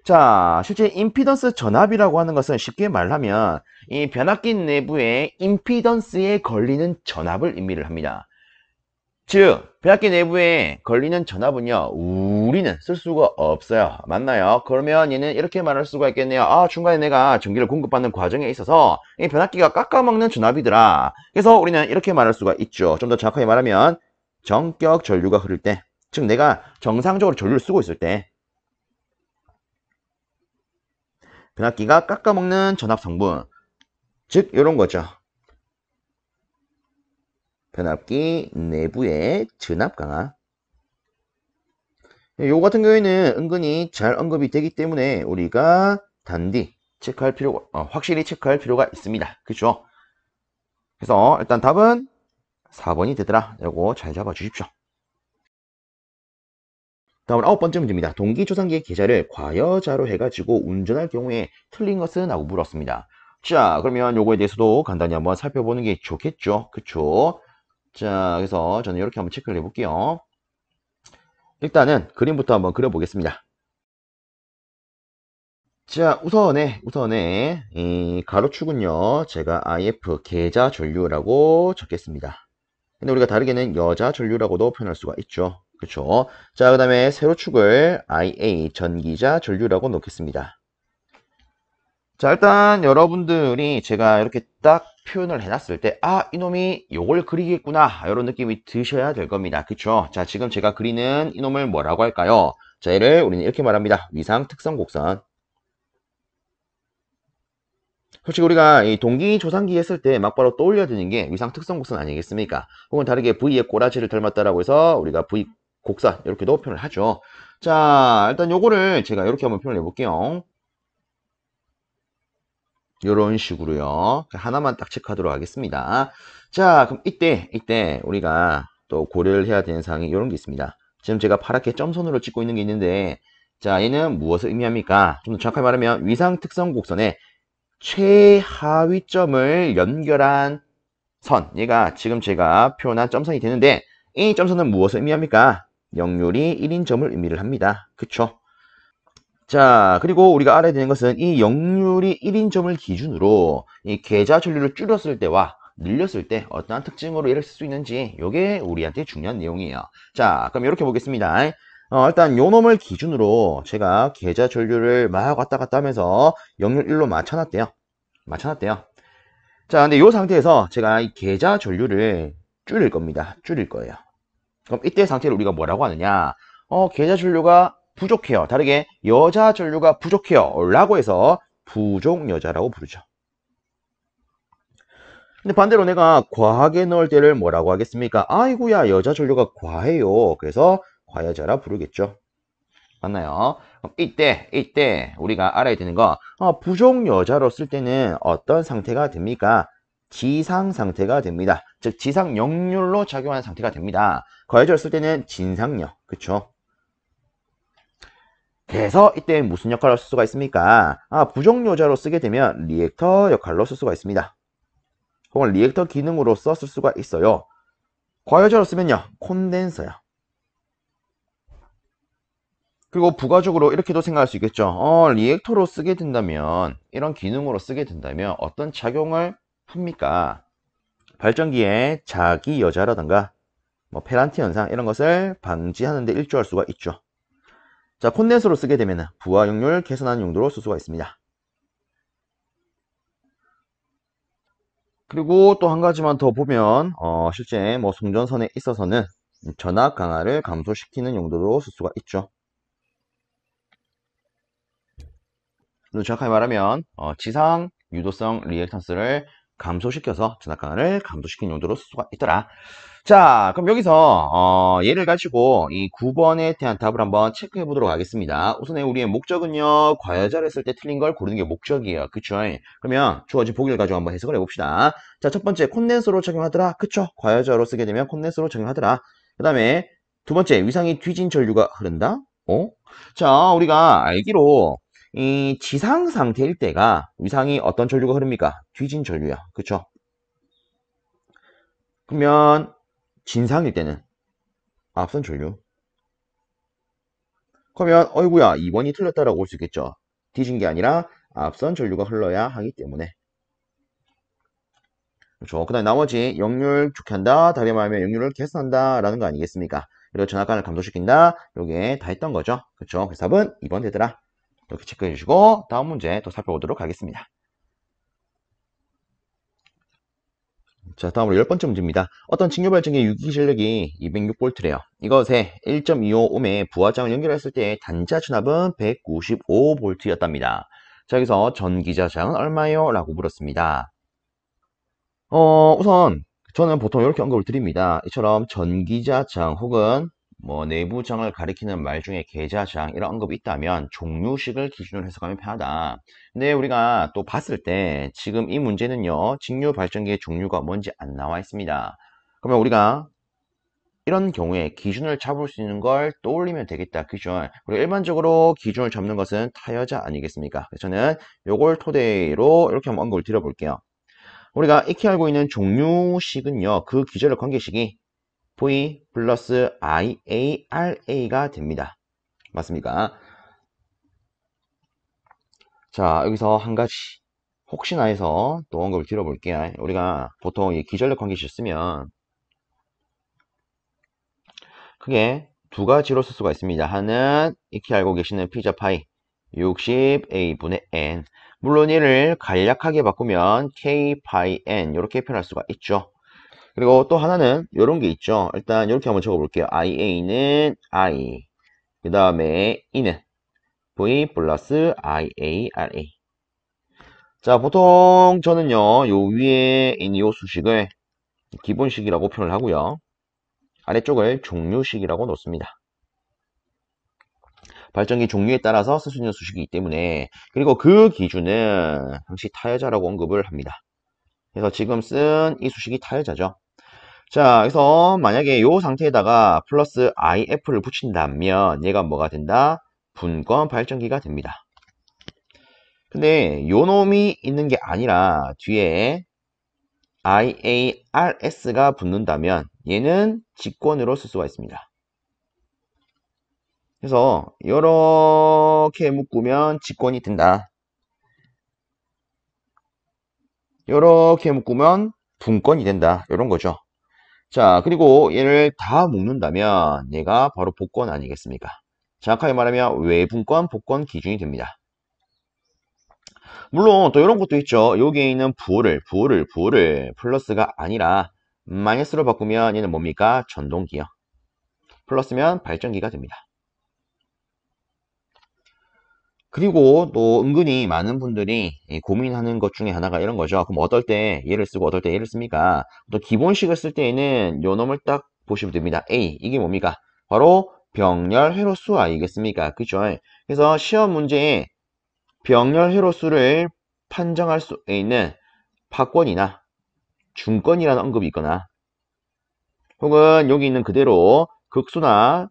자, 실제 임피던스 전압이라고 하는 것은 쉽게 말하면 이 변압기 내부의 임피던스에 걸리는 전압을 의미를 합니다. 즉, 변압기 내부에 걸리는 전압은요, 우리는 쓸 수가 없어요. 맞나요? 그러면 얘는 이렇게 말할 수가 있겠네요. 중간에 내가 전기를 공급받는 과정에 있어서 이 변압기가 깎아먹는 전압이더라. 그래서 우리는 이렇게 말할 수가 있죠. 좀 더 정확하게 말하면 정격 전류가 흐를 때, 즉 내가 정상적으로 전류를 쓰고 있을 때 변압기가 깎아먹는 전압 성분, 즉 이런 거죠. 변압기 내부의 전압 강화. 요 같은 경우에는 은근히 잘 언급이 되기 때문에 우리가 단디 체크할 필요가, 확실히 체크할 필요가 있습니다. 그렇죠? 그래서 일단 답은 4번이 되더라. 요거 잘 잡아 주십시오. 다음 9번째 문제입니다. 동기조상기의 계좌를 과여자로 해가지고 운전할 경우에 틀린 것은? 하고 물었습니다. 자, 그러면 요거에 대해서도 간단히 한번 살펴보는 게 좋겠죠. 그쵸? 자, 그래서 저는 이렇게 한번 체크를 해볼게요. 일단은 그림부터 한번 그려보겠습니다. 자, 우선에 이 가로축은요, 제가 IF 계좌 전류라고 적겠습니다. 근데 우리가 다르게는 여자 전류라고도 표현할 수가 있죠. 그렇죠? 자, 그 다음에 세로축을 IA 전기자 전류라고 놓겠습니다. 자, 일단 여러분들이 제가 이렇게 딱 표현을 해놨을 때 이놈이 요걸 그리겠구나 이런 느낌이 드셔야 될 겁니다. 그쵸? 자, 지금 제가 그리는 이놈을 뭐라고 할까요? 자, 얘를 우리는 이렇게 말합니다. 위상 특성 곡선. 솔직히 우리가 이 동기조상기 했을 때 막바로 떠올려야 되는 게 위상 특성 곡선 아니겠습니까? 혹은 다르게 V의 꼬라지를 닮았다라고 해서 우리가 V 곡선 이렇게도 표현을 하죠. 자, 일단 요거를 제가 이렇게 한번 표현을 해볼게요. 이런 식으로요. 하나만 딱 체크하도록 하겠습니다. 자, 그럼 이때 우리가 또 고려를 해야 되는 사항이 이런 게 있습니다. 지금 제가 파랗게 점선으로 찍고 있는 게 있는데, 자, 얘는 무엇을 의미합니까? 좀 더 정확하게 말하면 위상 특성 곡선의 최하위점을 연결한 선, 얘가 지금 제가 표현한 점선이 되는데, 이 점선은 무엇을 의미합니까? 역률이 1인 점을 의미를 합니다. 그쵸? 자, 그리고 우리가 알아야 되는 것은 이 역률이 1인점을 기준으로 이 계좌 전류를 줄였을 때와 늘렸을 때 어떠한 특징으로 얘를 쓸 수 있는지 이게 우리한테 중요한 내용이에요. 자, 그럼 이렇게 보겠습니다. 일단 요 놈을 기준으로 제가 계좌 전류를 막 왔다 갔다 하면서 역률 1로 맞춰놨대요. 자, 근데 요 상태에서 제가 이 계좌 전류를 줄일 겁니다. 줄일 거예요. 그럼 이때 상태를 우리가 뭐라고 하느냐? 계좌 전류가 부족해요. 다르게 여자 전류가 부족해요. 라고 해서 부족 여자라고 부르죠. 근데 반대로 내가 과하게 넣을 때를 뭐라고 하겠습니까? 아이고야, 여자 전류가 과해요. 그래서 과여자라 부르겠죠. 맞나요? 그럼 이때 우리가 알아야 되는 거, 부족 여자로 쓸 때는 어떤 상태가 됩니까? 지상 상태가 됩니다. 즉 지상 역률로 작용하는 상태가 됩니다. 과여자로 쓸 때는 진상력, 그쵸? 그래서 이때 무슨 역할로 쓸 수가 있습니까? 부족 여자로 쓰게 되면 리액터 역할로 쓸 수가 있습니다. 혹은 리액터 기능으로써 쓸 수가 있어요. 과여자로 쓰면요, 콘덴서요. 그리고 부가적으로 이렇게도 생각할 수 있겠죠. 리액터로 쓰게 된다면, 이런 기능으로 쓰게 된다면 어떤 작용을 합니까? 발전기의 자기 여자라든가 뭐 페란티 현상 이런 것을 방지하는 데 일조할 수가 있죠. 자, 콘덴서로 쓰게 되면 부하 역률 개선하는 용도로 쓸 수가 있습니다. 그리고 또 한 가지만 더 보면 실제 뭐 송전선에 있어서는 전압 강화를 감소시키는 용도로 쓸 수가 있죠. 정확하게 말하면 지상 유도성 리액턴스를 감소시켜서 전압 강화를 감소시키는 용도로 쓸 수가 있더라. 자, 그럼 여기서 얘를 가지고 이 9번에 대한 답을 한번 체크해 보도록 하겠습니다. 우선에 우리의 목적은요, 과여자를 했을 때 틀린 걸 고르는 게 목적이에요. 그쵸? 그러면 주어진 보기를 가지고 한번 해석을 해봅시다. 자, 첫 번째 콘덴서로 적용하더라. 그쵸? 과여자로 쓰게 되면 콘덴서로 적용하더라. 그 다음에 두 번째 위상이 뒤진 전류가 흐른다. 자, 우리가 알기로 이 지상 상태일 때가 위상이 어떤 전류가 흐릅니까? 뒤진 전류야. 그쵸? 그러면 진상일 때는 앞선 전류. 그러면 어이구야 2번이 틀렸다라고 볼 수 있겠죠. 뒤진 게 아니라 앞선 전류가 흘러야 하기 때문에. 그렇죠. 그 다음에 나머지 역률 좋게 한다. 다르게 말하면 역률을 개선한다 라는 거 아니겠습니까? 그리고 전압간을 감소시킨다. 요게 다 했던 거죠. 그렇죠. 그래서 답은 2번 되더라. 이렇게 체크해 주시고 다음 문제 또 살펴보도록 하겠습니다. 자, 다음으로 10번째 문제입니다. 어떤 직류 발전기의 유기 전력이 206V래요. 이것에 1.25ohm의 부하장을 연결했을 때 단자 전압은 195V였답니다. 자, 여기서 전기자장은 얼마요? 라고 물었습니다. 우선 저는 보통 이렇게 언급을 드립니다. 이처럼 전기자장 혹은 뭐 내부장을 가리키는 말 중에 계자장 이런 언급이 있다면 종류식을 기준으로 해석하면 편하다. 근데 우리가 또 봤을 때 지금 이 문제는요, 직류 발전기의 종류가 뭔지 안 나와 있습니다. 그러면 우리가 이런 경우에 기준을 잡을 수 있는 걸 떠올리면 되겠다. 기준. 그리고 일반적으로 기준을 잡는 것은 타여자 아니겠습니까? 그래서 저는 요걸 토대로 이렇게 한번 언급을 드려볼게요. 우리가 익히 알고 있는 종류식은요, 그 기절력 관계식이 V 플러스 IARA가 됩니다. 맞습니까? 자, 여기서 한 가지 혹시나 해서 또 언급을 드려볼게요. 우리가 보통 이 기절력 관계식 쓰면 크게 두 가지로 쓸 수가 있습니다. 하나는 익히 알고 계시는 피자 파이 60A분의 N. 물론 얘를 간략하게 바꾸면 K 파이 N 이렇게 표현할 수가 있죠. 그리고 또 하나는 이런 게 있죠. 일단 이렇게 한번 적어볼게요. IA는 I, 그 다음에 E는 V 플러스 IARA. 자, 보통 저는요, 요 위에 있는 요 수식을 기본식이라고 표현을 하고요. 아래쪽을 종류식이라고 놓습니다. 발전기 종류에 따라서 쓸 수 있는 수식이기 때문에, 그리고 그 기준은 항시 타여자라고 언급을 합니다. 그래서 지금 쓴 이 수식이 타여자죠. 자, 그래서 만약에 이 상태에다가 플러스 IF를 붙인다면 얘가 뭐가 된다? 분권 발전기가 됩니다. 근데 요 놈이 있는 게 아니라 뒤에 IARS가 붙는다면 얘는 직권으로 쓸 수가 있습니다. 그래서 이렇게 묶으면 직권이 된다. 이렇게 묶으면 분권이 된다. 이런 거죠. 자, 그리고 얘를 다 묶는다면 얘가 바로 복권 아니겠습니까? 정확하게 말하면 외분권, 복권 기준이 됩니다. 물론 또 이런 것도 있죠. 여기에 있는 부호를 플러스가 아니라 마이너스로 바꾸면 얘는 뭡니까? 전동기요. 플러스면 발전기가 됩니다. 그리고 또 은근히 많은 분들이 고민하는 것 중에 하나가 이런 거죠. 그럼 어떨 때 얘를 쓰고 어떨 때 얘를 씁니까? 또 기본식을 쓸 때에는 요 놈을 딱 보시면 됩니다. A, 이게 뭡니까? 바로 병렬 회로수 아니겠습니까? 그죠? 그래서 시험 문제에 병렬 회로수를 판정할 수 있는 파권이나 중권이라는 언급이 있거나 혹은 여기 있는 그대로 극수나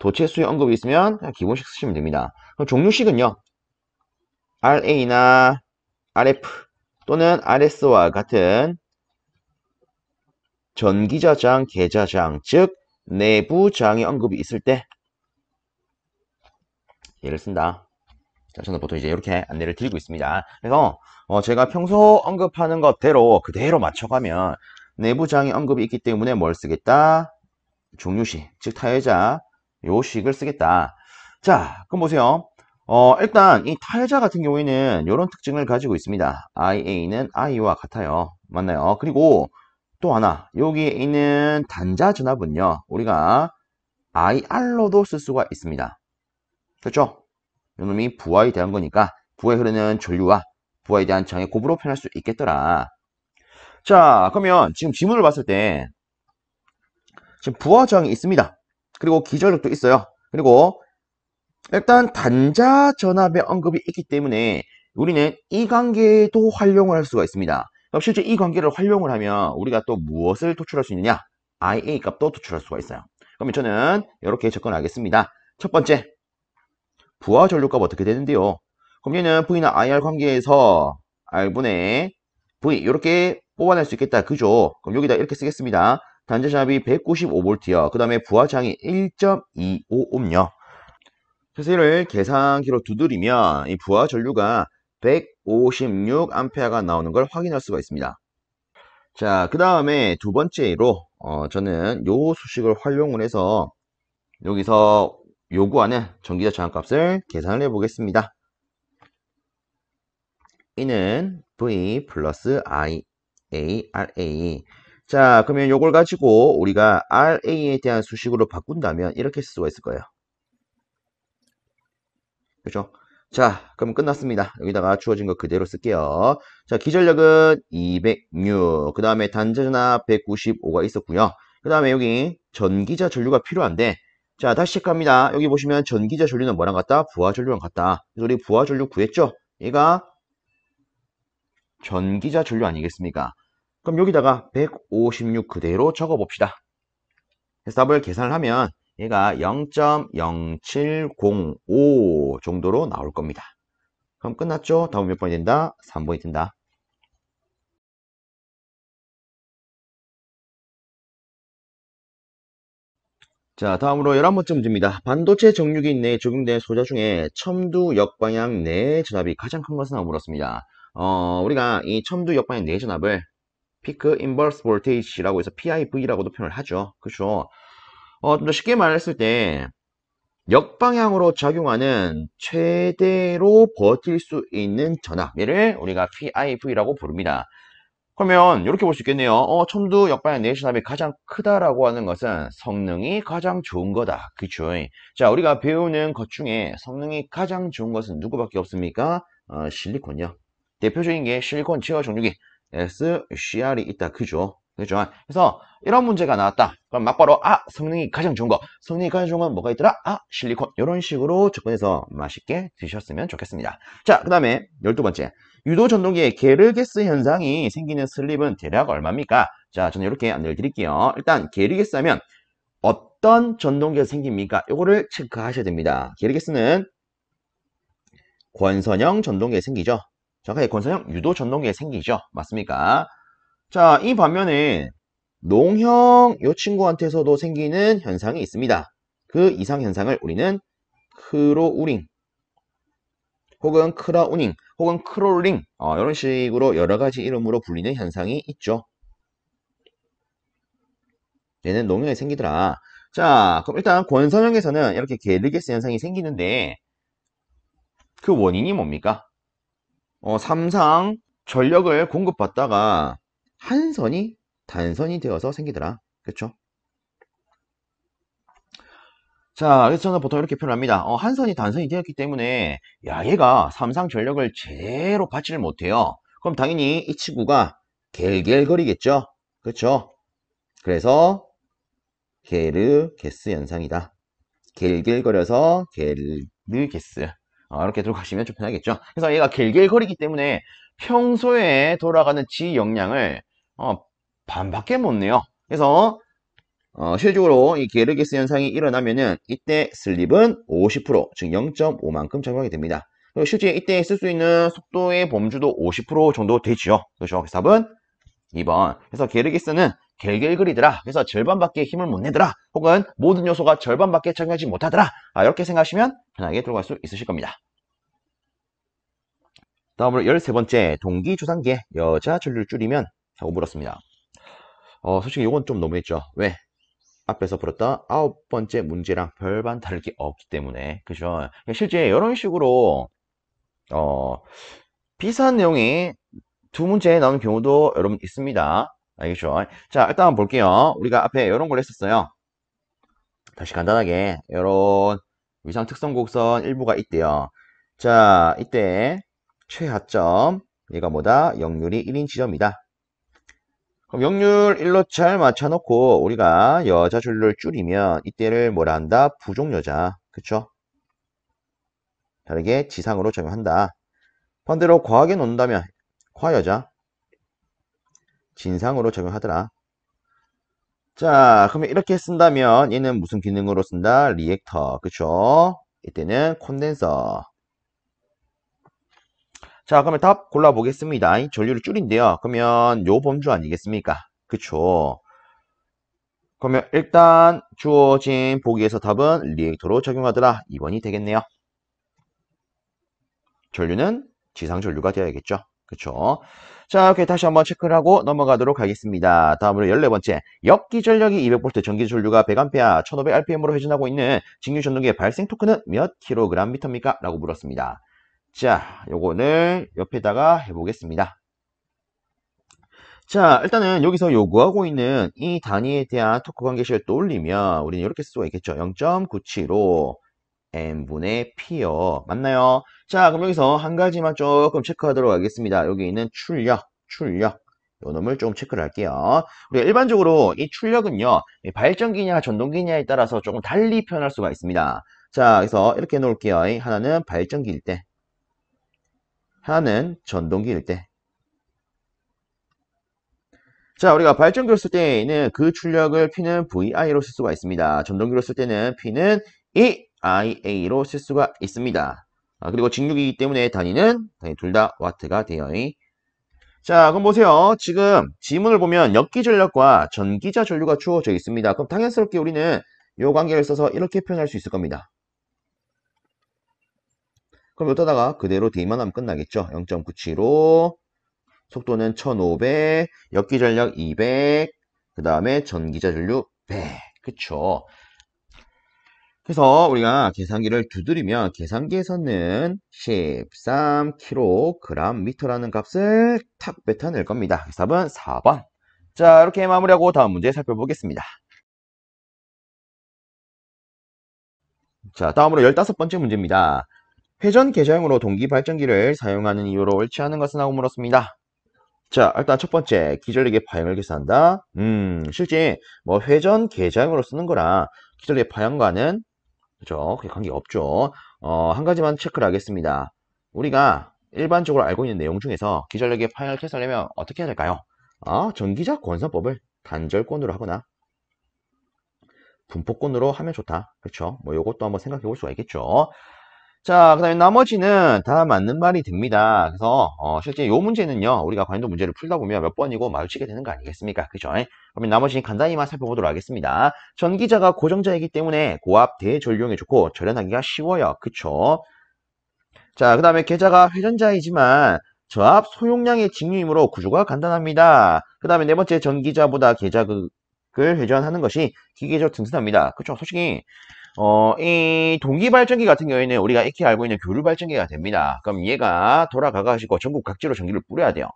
도체수의 언급이 있으면 그냥 기본식 쓰시면 됩니다. 그럼 종류식은요. RA나 RF 또는 RS와 같은 전기저장, 계저장, 즉 내부장의 언급이 있을 때 얘를 쓴다. 자, 저는 보통 이제 이렇게 안내를 드리고 있습니다. 그래서 제가 평소 언급하는 것대로 그대로 맞춰가면 내부장의 언급이 있기 때문에 뭘 쓰겠다? 종류식, 즉 타회자 요 식을 쓰겠다. 자, 그럼 보세요. 일단 이 타회자 같은 경우에는 이런 특징을 가지고 있습니다. IA는 I와 같아요. 맞나요? 그리고 또 하나, 여기에 있는 단자 전압은요, 우리가 IR로도 쓸 수가 있습니다. 그렇죠? 이놈이 부하에 대한 거니까 부하에 흐르는 전류와 부하에 대한 장애 곱으로 표현할 수 있겠더라. 자, 그러면 지금 지문을 봤을 때 지금 부하 저항이 있습니다. 그리고 기저력도 있어요. 그리고 일단 단자 전압의 언급이 있기 때문에 우리는 이 관계도 활용을 할 수가 있습니다. 그럼 실제 이 관계를 활용을 하면 우리가 또 무엇을 도출할 수 있느냐? IA 값도 도출할 수가 있어요. 그러면 저는 이렇게 접근하겠습니다. 첫 번째, 부하 전류값 어떻게 되는데요? 그럼 얘는 V나 IR 관계에서 R분의 V 이렇게 뽑아낼 수 있겠다. 그죠? 그럼 여기다 이렇게 쓰겠습니다. 단자 전압이 195V요. 그 다음에 부하장이 1.25ohm요. 그래서 이를 계산기로 두드리면 이 부하 전류가 156A가 나오는 걸 확인할 수가 있습니다. 자, 그 다음에 두 번째로 저는 요 수식을 활용을 해서 여기서 요구하는 전기자 저항값을 계산을 해 보겠습니다. 이는 V 플러스 IA, RA. 자, 그러면 요걸 가지고 우리가 RA에 대한 수식으로 바꾼다면 이렇게 쓸 수가 있을 거예요. 그죠? 자, 그럼 끝났습니다. 여기다가 주어진 거 그대로 쓸게요. 자, 기전력은 206, 그 다음에 단자전압 195가 있었고요. 그 다음에 여기 전기자 전류가 필요한데, 자, 다시 체크합니다. 여기 보시면 전기자 전류는 뭐랑 같다? 부하 전류랑 같다. 그래서 우리 부하 전류 구했죠? 얘가 전기자 전류 아니겠습니까? 그럼 여기다가 156 그대로 적어봅시다. 그래서 답을 계산을 하면 얘가 0.0705 정도로 나올 겁니다. 그럼 끝났죠? 다음 몇 번이 된다? 3번이 된다. 자, 다음으로 11번째 문제입니다. 반도체 정류기 내에 적용된 소자 중에 첨두 역방향 내 전압이 가장 큰 것은? 하고 물었습니다. 우리가 이 첨두 역방향 내 전압을 피크 인버스 볼테이지라고 해서 PIV라고도 표현을 하죠. 그렇죠? 좀 더 쉽게 말했을 때 역방향으로 작용하는 최대로 버틸 수 있는 전압, 얘를 우리가 PIV라고 부릅니다. 그러면 이렇게 볼 수 있겠네요. 첨두 역방향 내의 전압이 가장 크다라고 하는 것은 성능이 가장 좋은 거다. 그쵸? 자, 우리가 배우는 것 중에 성능이 가장 좋은 것은 누구밖에 없습니까? 실리콘이요. 대표적인 게 실리콘 제어 종류기 SCR이 있다. 그죠? 그죠? 그래서 이런 문제가 나왔다. 그럼 막바로 성능이 가장 좋은 거. 성능이 가장 좋은 건 뭐가 있더라? 실리콘. 이런 식으로 접근해서 맛있게 드셨으면 좋겠습니다. 자, 그 다음에 12번째. 유도 전동기에 게르게스 현상이 생기는 슬립은 대략 얼마입니까? 자, 저는 이렇게 안내를 드릴게요. 일단 게르게스 하면 어떤 전동기가 생깁니까? 이거를 체크하셔야 됩니다. 게르게스는 권선형 전동기에 생기죠. 정확하게 권선형 유도 전동기에 생기죠. 맞습니까? 자, 이 반면에 농형 이 친구한테서도 생기는 현상이 있습니다. 그 이상 현상을 우리는 크로우링 혹은 크라우닝 혹은 크롤링 이런 식으로 여러 가지 이름으로 불리는 현상이 있죠. 얘는 농형에 생기더라. 자, 그럼 일단 권선형에서는 이렇게 게르게스 현상이 생기는데 그 원인이 뭡니까? 삼상 전력을 공급받다가 한선이 단선이 되어서 생기더라. 그쵸? 자, 그래서 저는 보통 이렇게 표현합니다. 한선이 단선이 되었기 때문에 야, 얘가 삼상 전력을 제대로 받지를 못해요. 그럼 당연히 이 친구가 갤갤거리겠죠? 그쵸? 그래서 게르게스 현상이다. 갤갤거려서 게르게스. 이렇게 들고 가시면 좀 편하겠죠? 그래서 얘가 갤갤거리기 때문에 평소에 돌아가는 지 역량을 반밖에 못 내요. 그래서 실질적으로 이 게르게스 현상이 일어나면은 이때 슬립은 50%, 즉 0.5만큼 적용하게 됩니다. 그리고 실제 이때 쓸 수 있는 속도의 범주도 50% 정도 되지요. 그렇죠? 그래서 답은 2번. 그래서 게르게스는 갤갤거리더라. 그래서 절반밖에 힘을 못 내더라. 혹은 모든 요소가 절반밖에 적용하지 못하더라. 이렇게 생각하시면 편하게 들어갈 수 있으실 겁니다. 다음으로 13번째, 동기주상계 여자 전류를 줄이면? 하고 물었습니다. 솔직히 이건 좀 너무했죠. 왜? 앞에서 풀었던 9번째 문제랑 별반 다를 게 없기 때문에. 그죠? 실제 이런 식으로 비슷한 내용이 두 문제 나오는 경우도 여러분 있습니다. 알겠죠? 자, 일단 한번 볼게요. 우리가 앞에 이런 걸 했었어요. 다시 간단하게 이런 위상 특성 곡선 일부가 있대요. 자, 이때 최하점 얘가 뭐다? 역률이 1인 지점이다. 그럼 역률 1로 잘 맞춰놓고 우리가 여자 줄을 줄이면 이때를 뭐라 한다? 부족여자. 그쵸? 다르게 지상으로 적용한다. 반대로 과하게 놓는다면 과여자 진상으로 적용하더라. 자, 그러면 이렇게 쓴다면 얘는 무슨 기능으로 쓴다? 리액터. 그쵸? 이때는 콘덴서. 자, 그러면 답 골라보겠습니다. 전류를 줄인대요. 그러면 요 범주 아니겠습니까? 그쵸? 그러면 일단 주어진 보기에서 답은 리액터로 적용하더라. 2번이 되겠네요. 전류는 지상 전류가 되어야겠죠. 그쵸? 자, 이렇게 다시 한번 체크를 하고 넘어가도록 하겠습니다. 다음으로 14번째. 역기 전력이 200V, 전기 전류가 100A, 1500rpm으로 회전하고 있는 직류 전동기의 발생 토크는 몇 kgm입니까? 라고 물었습니다. 자, 요거를 옆에다가 해보겠습니다. 자, 일단은 여기서 요구하고 있는 이 단위에 대한 토크 관계식을 떠올리면 우리는 이렇게 쓸 수가 있겠죠. 0.975 n분의 p요. 맞나요? 자, 그럼 여기서 한 가지만 조금 체크하도록 하겠습니다. 여기 있는 출력. 요 놈을 좀 체크를 할게요. 우리가 일반적으로 이 출력은요, 발전기냐 전동기냐에 따라서 조금 달리 표현할 수가 있습니다. 자, 그래서 이렇게 놓을게요. 하나는 발전기일 때, 하나는 전동기일 때. 자, 우리가 발전기로 쓸 때는 그 출력을 P는 VI로 쓸 수가 있습니다. 전동기로 쓸 때는 P는 EIA로 쓸 수가 있습니다. 그리고 직육이기 때문에 단위는 둘 다 와트가 되어. 자, 그럼 보세요. 지금 지문을 보면 역기 전력과 전기자 전류가 주어져 있습니다. 그럼 당연스럽게 우리는 이 관계를 써서 이렇게 표현할 수 있을 겁니다. 그럼 여기다가 그대로 D만 하면 끝나겠죠. 0.975 속도는 1500, 역기 전력 200, 그 다음에 전기자 전류 100. 그쵸? 그래서 우리가 계산기를 두드리면 계산기에서는 13kgm라는 값을 탁 뱉어낼 겁니다. 그래서 답은 4번. 자, 이렇게 마무리하고 다음 문제 살펴보겠습니다. 자, 다음으로 15번째 문제입니다. 회전 계좌형으로 동기 발전기를 사용하는 이유로 옳지 않은 것은 하고 물었습니다. 자, 일단 첫 번째, 기전력의 파형을 계산한다. 실제 뭐 회전 계좌형으로 쓰는 거랑 기전력의 파형과는 그죠? 그게 관계가 없죠. 한 가지만 체크를 하겠습니다. 우리가 일반적으로 알고 있는 내용 중에서 기전력의 파형을 계산하려면 어떻게 해야 될까요? 전기자 권선법을 단절권으로 하거나 분포권으로 하면 좋다. 그렇죠? 뭐 요것도 한번 생각해 볼 수가 있겠죠. 자, 그 다음에 나머지는 다 맞는 말이 됩니다. 그래서 실제 요 문제는요, 우리가 관련도 문제를 풀다 보면 몇 번이고 마주치게 되는 거 아니겠습니까? 그죠? 그러면 나머지는 간단히만 살펴보도록 하겠습니다. 전기자가 고정자이기 때문에 고압 대전류용에 좋고 절연하기가 쉬워요. 그쵸? 자, 그 다음에 계자가 회전자이지만 저압 소용량의 직류이므로 구조가 간단합니다. 그 다음에 네 번째 전기자보다 계자 회전하는 것이 기계적으로 튼튼합니다. 그쵸? 솔직히 이 동기발전기 같은 경우에는 우리가 익히 알고 있는 교류발전기가 됩니다. 그럼 얘가 돌아가가지고 전국 각지로 전기를 뿌려야 돼요.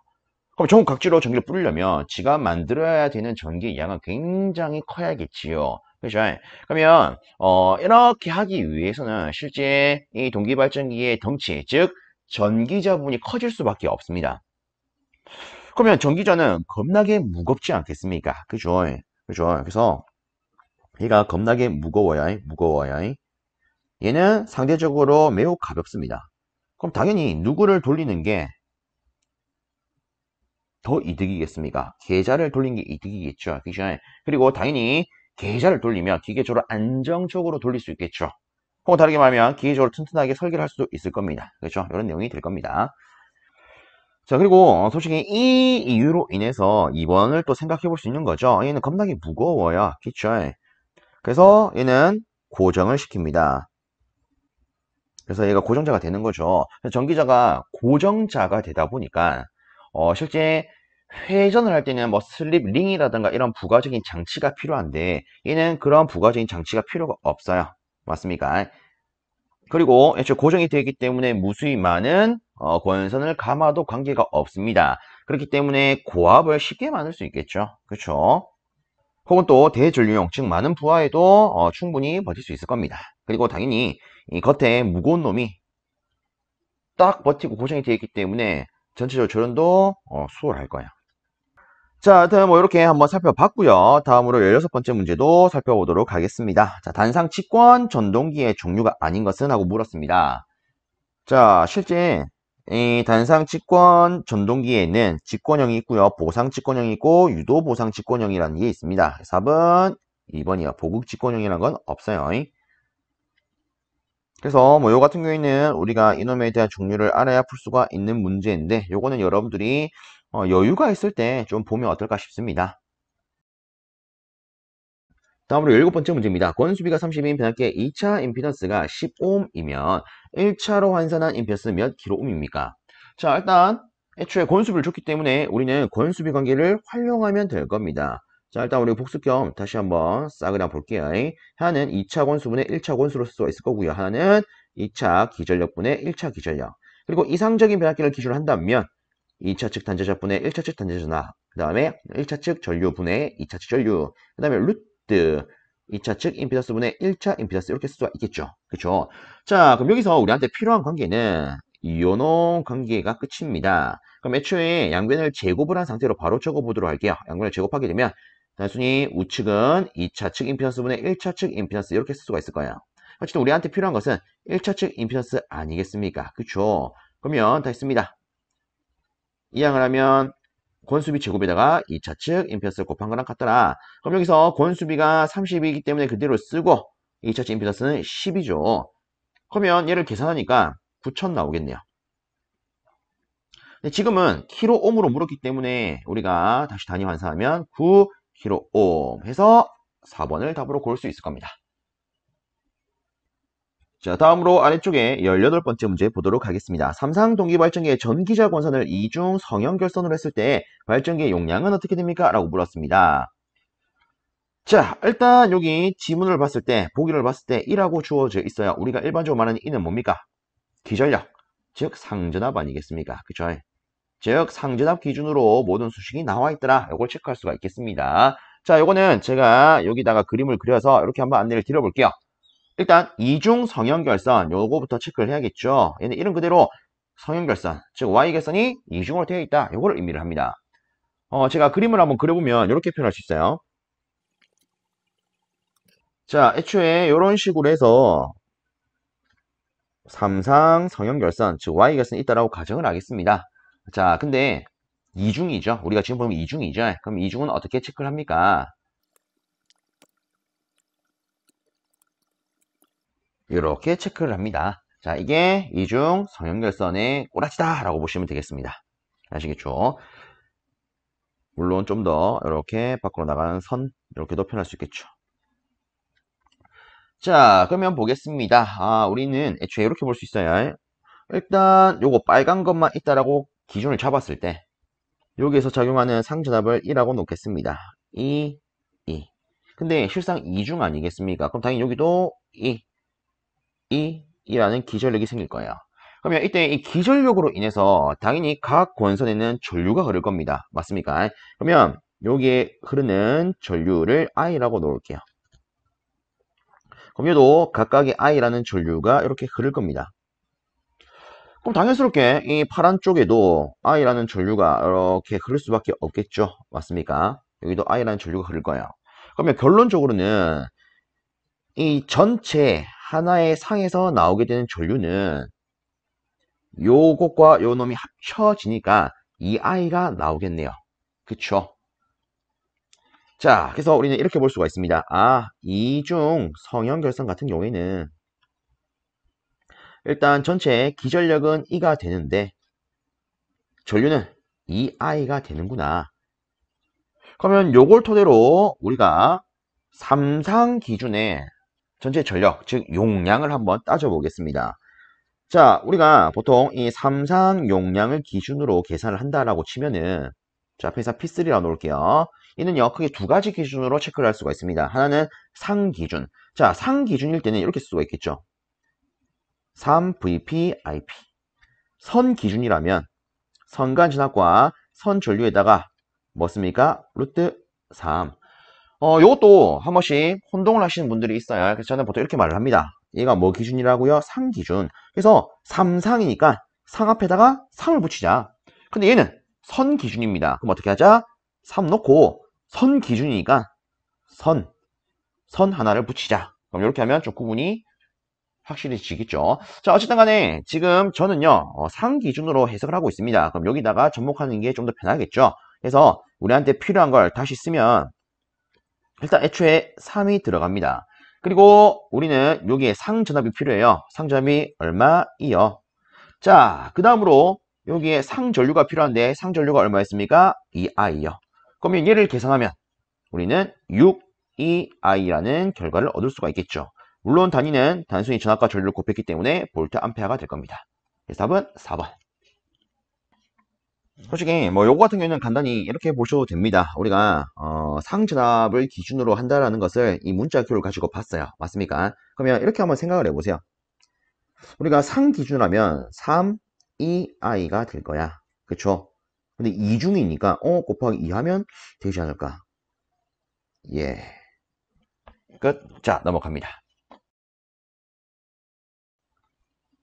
그럼 전국 각지로 전기를 뿌리려면 지가 만들어야 되는 전기 양은 굉장히 커야겠지요. 그죠? 그러면 이렇게 하기 위해서는 실제 이 동기발전기의 덩치, 즉 전기자분이 커질 수밖에 없습니다. 그러면 전기자는 겁나게 무겁지 않겠습니까? 그죠? 그죠? 그래서 얘가 겁나게 무거워야 얘는 상대적으로 매우 가볍습니다. 그럼 당연히 누구를 돌리는 게 더 이득이겠습니까? 계좌를 돌린 게 이득이겠죠. 그죠? 그리고 당연히 계좌를 돌리면 기계적으로 안정적으로 돌릴 수 있겠죠. 혹은 다르게 말하면 기계적으로 튼튼하게 설계를 할 수도 있을 겁니다. 그렇죠? 이런 내용이 될 겁니다. 자, 그리고 솔직히 이 이유로 인해서 2번을 또 생각해 볼 수 있는 거죠. 얘는 겁나게 무거워요. 그쵸? 그래서 얘는 고정을 시킵니다. 그래서 얘가 고정자가 되는 거죠. 전기자가 고정자가 되다 보니까 실제 회전을 할 때는 뭐 슬립 링이라든가 이런 부가적인 장치가 필요한데 얘는 그런 부가적인 장치가 필요가 없어요. 맞습니까? 그리고 애초에 고정이 되어 있기 때문에 무수히 많은 권선을 감아도 관계가 없습니다. 그렇기 때문에 고압을 쉽게 만들 수 있겠죠. 그렇죠? 혹은 또 대전류용, 즉 많은 부하에도 충분히 버틸 수 있을 겁니다. 그리고 당연히 이 겉에 무거운 놈이 딱 버티고 고정이 되어 있기 때문에 전체적으로 조련도 수월할 거예요. 자, 일단 뭐 이렇게 한번 살펴봤고요. 다음으로 16번째 문제도 살펴보도록 하겠습니다. 자, 단상 직권 전동기의 종류가 아닌 것은? 하고 물었습니다. 자, 실제 이 단상 직권 전동기에는 직권형이 있고요. 보상 직권형이 있고 유도 보상 직권형이라는 게 있습니다. 4번, 2번이요. 보급 직권형이라는 건 없어요. 그래서 뭐 요 같은 경우에는 우리가 이놈에 대한 종류를 알아야 풀 수가 있는 문제인데 요거는 여러분들이 여유가 있을 때 좀 보면 어떨까 싶습니다. 다음으로 17번째 문제입니다. 권수비가 30인 변압기의 2차 임피던스가 10ohm이면 1차로 환산한 임피던스 몇 kΩ입니까? 자, 일단 애초에 권수비를 줬기 때문에 우리는 권수비 관계를 활용하면 될 겁니다. 자, 일단 우리 복습 겸 다시 한번 싸그리 한번 볼게요. 하나는 2차 권수분의 1차 권수로 쓸 수가 있을 거고요. 하나는 2차 기전력분의 1차 기전력. 그리고 이상적인 변압기를 기준으로 한다면 2차 측 단자자분의 1차 측 단자전압, 그 다음에 1차 측 전류분의 2차 측 전류, 그 다음에 루트 2차 측 임피던스 분의 1차 임피던스 이렇게 쓸 수가 있겠죠. 그렇죠? 자, 그럼 여기서 우리한테 필요한 관계는 요놈 관계가 끝입니다. 그럼 애초에 양변을 제곱을 한 상태로 바로 적어보도록 할게요. 양변을 제곱하게 되면 단순히 우측은 2차 측 임피던스 분의 1차 측 임피던스 이렇게 쓸 수가 있을 거예요. 어쨌든 우리한테 필요한 것은 1차 측 임피던스 아니겠습니까? 그렇죠? 그러면 다 했습니다. 이항을 하면 권수비 제곱에다가 2차 측 임피던스를 곱한 거랑 같더라. 그럼 여기서 권수비가 30이기 때문에 그대로 쓰고 2차 측 임피던스는 10이죠. 그러면 얘를 계산하니까 9,000 나오겠네요. 근데 지금은 킬로옴으로 물었기 때문에 우리가 다시 단위 환산하면 9킬로옴 해서 4번을 답으로 고를 수 있을 겁니다. 자, 다음으로 아래쪽에 18번째 문제 보도록 하겠습니다. 삼상 동기발전기의 전기자 권선을 이중 성형결선으로 했을 때 발전기의 용량은 어떻게 됩니까? 라고 물었습니다. 자, 일단 여기 지문을 봤을 때, 보기를 봤을 때 1하고 주어져 있어요. 우리가 일반적으로 말하는 이는 뭡니까? 기전력, 즉 상전압 아니겠습니까? 그쵸? 즉 상전압 기준으로 모든 수식이 나와 있더라. 이걸 체크할 수가 있겠습니다. 자, 요거는 제가 여기다가 그림을 그려서 이렇게 한번 안내를 드려볼게요. 일단 이중 성형결선 요거부터 체크를 해야겠죠. 얘는 이름 그대로 성형결선, 즉 Y결선이 이중으로 되어 있다. 요거를 의미를 합니다. 제가 그림을 한번 그려보면 이렇게 표현할 수 있어요. 자, 애초에 이런 식으로 해서 삼상 성형결선, 즉 Y결선이 있다라고 가정을 하겠습니다. 자, 근데 이중이죠. 우리가 지금 보면 이중이죠. 그럼 이중은 어떻게 체크를 합니까? 이렇게 체크를 합니다. 자, 이게 이중 성형결선의 꼬라지다 라고 보시면 되겠습니다. 아시겠죠? 물론 좀 더 이렇게 밖으로 나가는 선 이렇게도 표현할 수 있겠죠. 자, 그러면 보겠습니다. 우리는 애초에 이렇게 볼 수 있어요. 일단 요거 빨간 것만 있다라고 기준을 잡았을 때 여기에서 작용하는 상전압을 1하고 놓겠습니다. 2, 2. 근데 실상 이중 아니겠습니까? 그럼 당연히 여기도 2라는 기전력이 생길 거예요. 그러면 이때 이 기전력으로 인해서 당연히 각 권선에는 전류가 흐를 겁니다. 맞습니까? 그러면 여기에 흐르는 전류를 I라고 놓을게요. 그럼 얘도 각각의 I라는 전류가 이렇게 흐를 겁니다. 그럼 당연스럽게 이 파란 쪽에도 I라는 전류가 이렇게 흐를 수밖에 없겠죠. 맞습니까? 여기도 I라는 전류가 흐를 거예요. 그러면 결론적으로는 이 전체 하나의 상에서 나오게 되는 전류는 요것과 요 놈이 합쳐지니까 이 I가 나오겠네요. 그쵸? 자, 그래서 우리는 이렇게 볼 수가 있습니다. 이중 성형결선 같은 경우에는 일단 전체 기전력은 E가 되는데 전류는 2I가 되는구나. 그러면 요걸 토대로 우리가 3상 기준의 전체 전력, 즉 용량을 한번 따져보겠습니다. 자, 우리가 보통 이 3상 용량을 기준으로 계산을 한다라고 치면은 자, 앞에서 P3라고 놓을게요. 이는요, 크게 두 가지 기준으로 체크를 할 수가 있습니다. 하나는 상 기준. 자, 상 기준일 때는 이렇게 쓸 수가 있겠죠. 3VP/IP. 선 기준이라면 선간 진압과 선 전류에다가 뭐습니까? 루트 3. 요것도 한 번씩 혼동을 하시는 분들이 있어요. 그래서 저는 보통 이렇게 말을 합니다. 얘가 뭐 기준이라고요? 상 기준. 그래서 3상이니까 상 앞에다가 상을 붙이자. 근데 얘는 선 기준입니다. 그럼 어떻게 하자? 3 놓고 선 기준이니까 선 하나를 붙이자. 그럼 이렇게 하면 좀 구분이 확실히 지겠죠. 자, 어쨌든 간에 지금 저는요, 상 기준으로 해석을 하고 있습니다. 그럼 여기다가 접목하는 게 좀 더 편하겠죠. 그래서 우리한테 필요한 걸 다시 쓰면 일단 애초에 3이 들어갑니다. 그리고 우리는 여기에 상전압이 필요해요. 상전압이 얼마이요? 자, 그 다음으로 여기에 상전류가 필요한데 상전류가 얼마였습니까? 2I요. 그러면 얘를 계산하면 우리는 6EI라는 결과를 얻을 수가 있겠죠. 물론 단위는 단순히 전압과 전류를 곱했기 때문에 볼트 암페어가 될 겁니다. 그래서 답은 4번. 솔직히 뭐 요거 같은 경우에는 간단히 이렇게 보셔도 됩니다. 우리가 상전압을 기준으로 한다라는 것을 이 문자표를 가지고 봤어요. 맞습니까? 그러면 이렇게 한번 생각을 해보세요. 우리가 상 기준하면 3EI가 될 거야. 그쵸? 근데 이중이니까 곱하기 2 하면 되지 않을까? 예. 끝. 자, 넘어갑니다.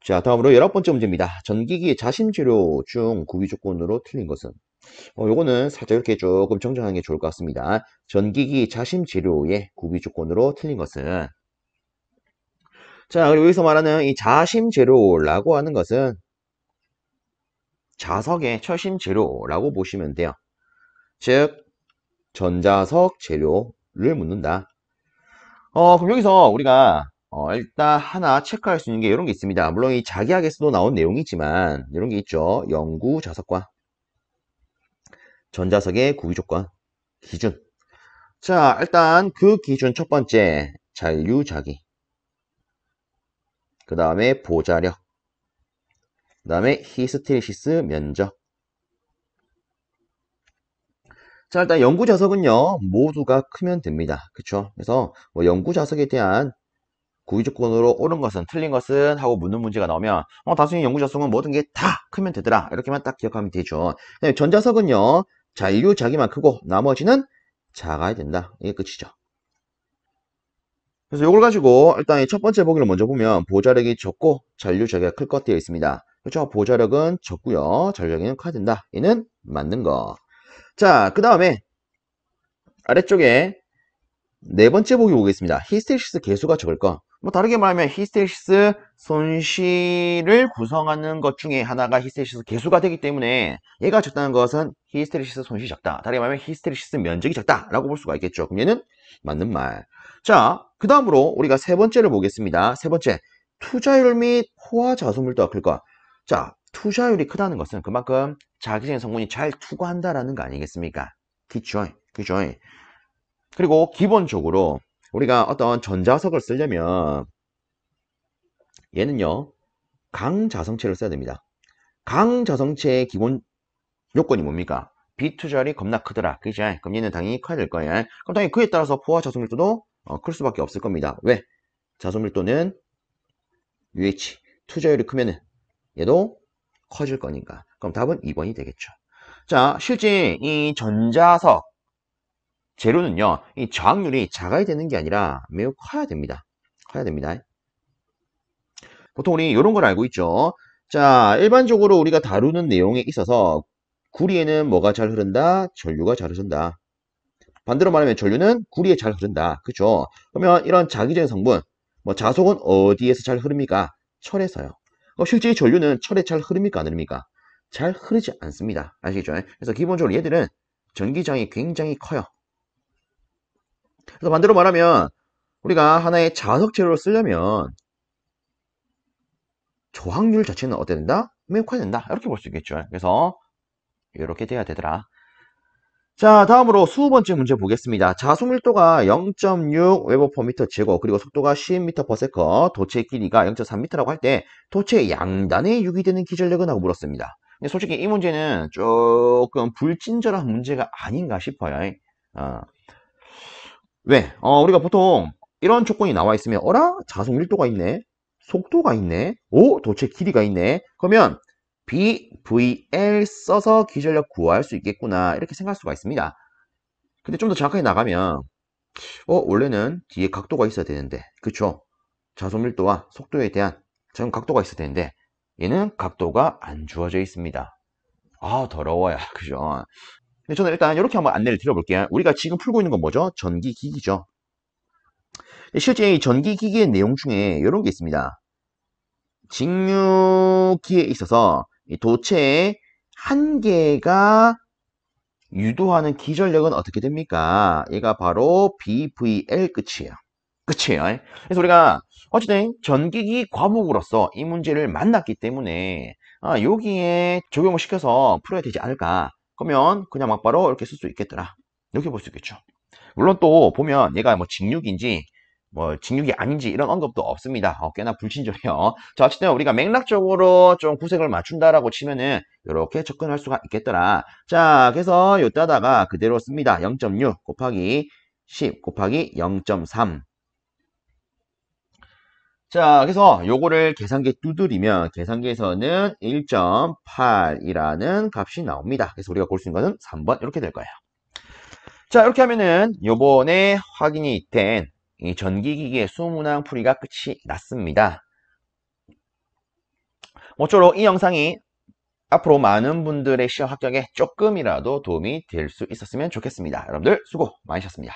자, 다음으로 19번째 문제입니다. 전기기 자심재료 중 구비 조건으로 틀린 것은? 요거는 살짝 이렇게 조금 정정하는 게 좋을 것 같습니다. 전기기 자심재료의 구비 조건으로 틀린 것은? 자, 그리고 여기서 말하는 이 자심재료라고 하는 것은 자석의 철심재료라고 보시면 돼요. 즉, 전자석 재료를 묻는다. 그럼 여기서 우리가 일단 하나 체크할 수 있는 게 이런 게 있습니다. 물론 이 자기학에서도 나온 내용이지만 이런 게 있죠. 영구 자석과 전자석의 구비 조건 기준. 자, 일단 그 기준 첫 번째 잔류자기, 그 다음에 보자력, 그 다음에 히스테리시스 면적. 자, 일단 영구자석은요 모두가 크면 됩니다. 그쵸? 그래서 뭐 영구자석에 대한 구비 조건으로 옳은 것은 틀린 것은 하고 묻는 문제가 나오면 단순히 영구자석은 모든 게 다 크면 되더라 이렇게만 딱 기억하면 되죠. 전자석은요 잔류자기만 크고 나머지는 작아야 된다. 이게 끝이죠. 그래서 이걸 가지고 일단 이 첫 번째 보기를 먼저 보면 보자력이 적고 잔류자기가 클 것 되어 있습니다. 그렇죠? 보자력은 적고요 잔류자기는 커야 된다. 얘는 맞는 거. 자, 그 다음에 아래쪽에 네 번째 보기 보겠습니다. 히스테리시스 개수가 적을 거. 뭐 다르게 말하면 히스테리시스 손실을 구성하는 것 중에 하나가 히스테리시스 개수가 되기 때문에 얘가 적다는 것은 히스테리시스 손실이 적다. 다르게 말하면 히스테리시스 면적이 적다 라고 볼 수가 있겠죠. 그럼 얘는 맞는 말. 자, 그 다음으로 우리가 세 번째를 보겠습니다. 세 번째, 투자율 및 호화 자소물도가 클 거. 자, 투자율이 크다는 것은 그만큼 자기적인 성분이 잘 투과한다라는 거 아니겠습니까? 그죠? 그죠? 그리고 기본적으로 우리가 어떤 전자석을 쓰려면 얘는요 강자성체를 써야 됩니다. 강자성체의 기본 요건이 뭡니까? 비투자율이 겁나 크더라. 그죠? 그럼 얘는 당연히 커야 될 거예요. 그럼 당연히 그에 따라서 포화 자손밀도도 클 수밖에 없을 겁니다. 왜? 자손밀도는 UH, 투자율이 크면은 얘도 커질 거니까. 그럼 답은 2번이 되겠죠. 자, 실제 이 전자석 재료는요, 이 저항률이 작아야 되는 게 아니라 매우 커야 됩니다. 커야 됩니다. 보통 우리 이런 걸 알고 있죠. 자, 일반적으로 우리가 다루는 내용에 있어서 구리에는 뭐가 잘 흐른다? 전류가 잘 흐른다. 반대로 말하면 전류는 구리에 잘 흐른다. 그죠? 그러면 이런 자기적인 성분, 뭐 자석은 어디에서 잘 흐릅니까? 철에서요. 실제 전류는 철에 잘 흐릅니까? 안 흐릅니까? 잘 흐르지 않습니다. 아시겠죠? 그래서 기본적으로 얘들은 전기장이 굉장히 커요. 그래서 반대로 말하면 우리가 하나의 자석 재료를 쓰려면 저항률 자체는 어때야 된다? 매우 커야 된다. 이렇게 볼 수 있겠죠. 그래서 이렇게 돼야 되더라. 자, 다음으로 20번째 문제 보겠습니다. 자수밀도가 0.6 웨버/미터 제곱, 그리고 속도가 10m/s, 도체의 길이가 0.3m라고 할 때 도체의 양단에 유기되는 기전력은 하고 물었습니다. 근데 솔직히 이 문제는 조금 불친절한 문제가 아닌가 싶어요. 왜? 우리가 보통 이런 조건이 나와 있으면 어라? 자수밀도가 있네? 속도가 있네? 오? 도체 길이가 있네? 그러면 BVL 써서 기전력 구할 수 있겠구나 이렇게 생각할 수가 있습니다. 근데 좀 더 정확하게 나가면 원래는 뒤에 각도가 있어야 되는데 그쵸? 자소밀도와 속도에 대한 전 각도가 있어야 되는데 얘는 각도가 안 주어져 있습니다. 아 더러워요. 그죠? 근데 저는 일단 이렇게 한번 안내를 드려볼게요. 우리가 지금 풀고 있는 건 뭐죠? 전기기기죠. 실제 이 전기기기의 내용 중에 이런 게 있습니다. 직류기에 있어서 이 도체의 한 개가 유도하는 기전력은 어떻게 됩니까? 얘가 바로 BVL 끝이에요. 끝이에요. 그래서 우리가 어쨌든 전기기 과목으로서 이 문제를 만났기 때문에 여기에 적용을 시켜서 풀어야 되지 않을까. 그러면 그냥 막바로 이렇게 쓸 수 있겠더라. 이렇게 볼 수 있겠죠. 물론 또 보면 얘가 뭐 직육인지 뭐 직육이 아닌지 이런 언급도 없습니다. 꽤나 불친절해요. 자, 어쨌든 우리가 맥락적으로 좀 구색을 맞춘다라고 치면은 이렇게 접근할 수가 있겠더라. 자, 그래서 요따다가 그대로 씁니다. 0.6 곱하기 10 곱하기 0.3. 자, 그래서 요거를 계산기에 두드리면 계산기에서는 1.8이라는 값이 나옵니다. 그래서 우리가 볼 수 있는 것은 3번 이렇게 될 거예요. 자, 이렇게 하면은 요번에 확인이 된 이 전기기기의 수문항 풀이가 끝이 났습니다. 모쪼록 이 영상이 앞으로 많은 분들의 시험 합격에 조금이라도 도움이 될 수 있었으면 좋겠습니다. 여러분들 수고 많으셨습니다.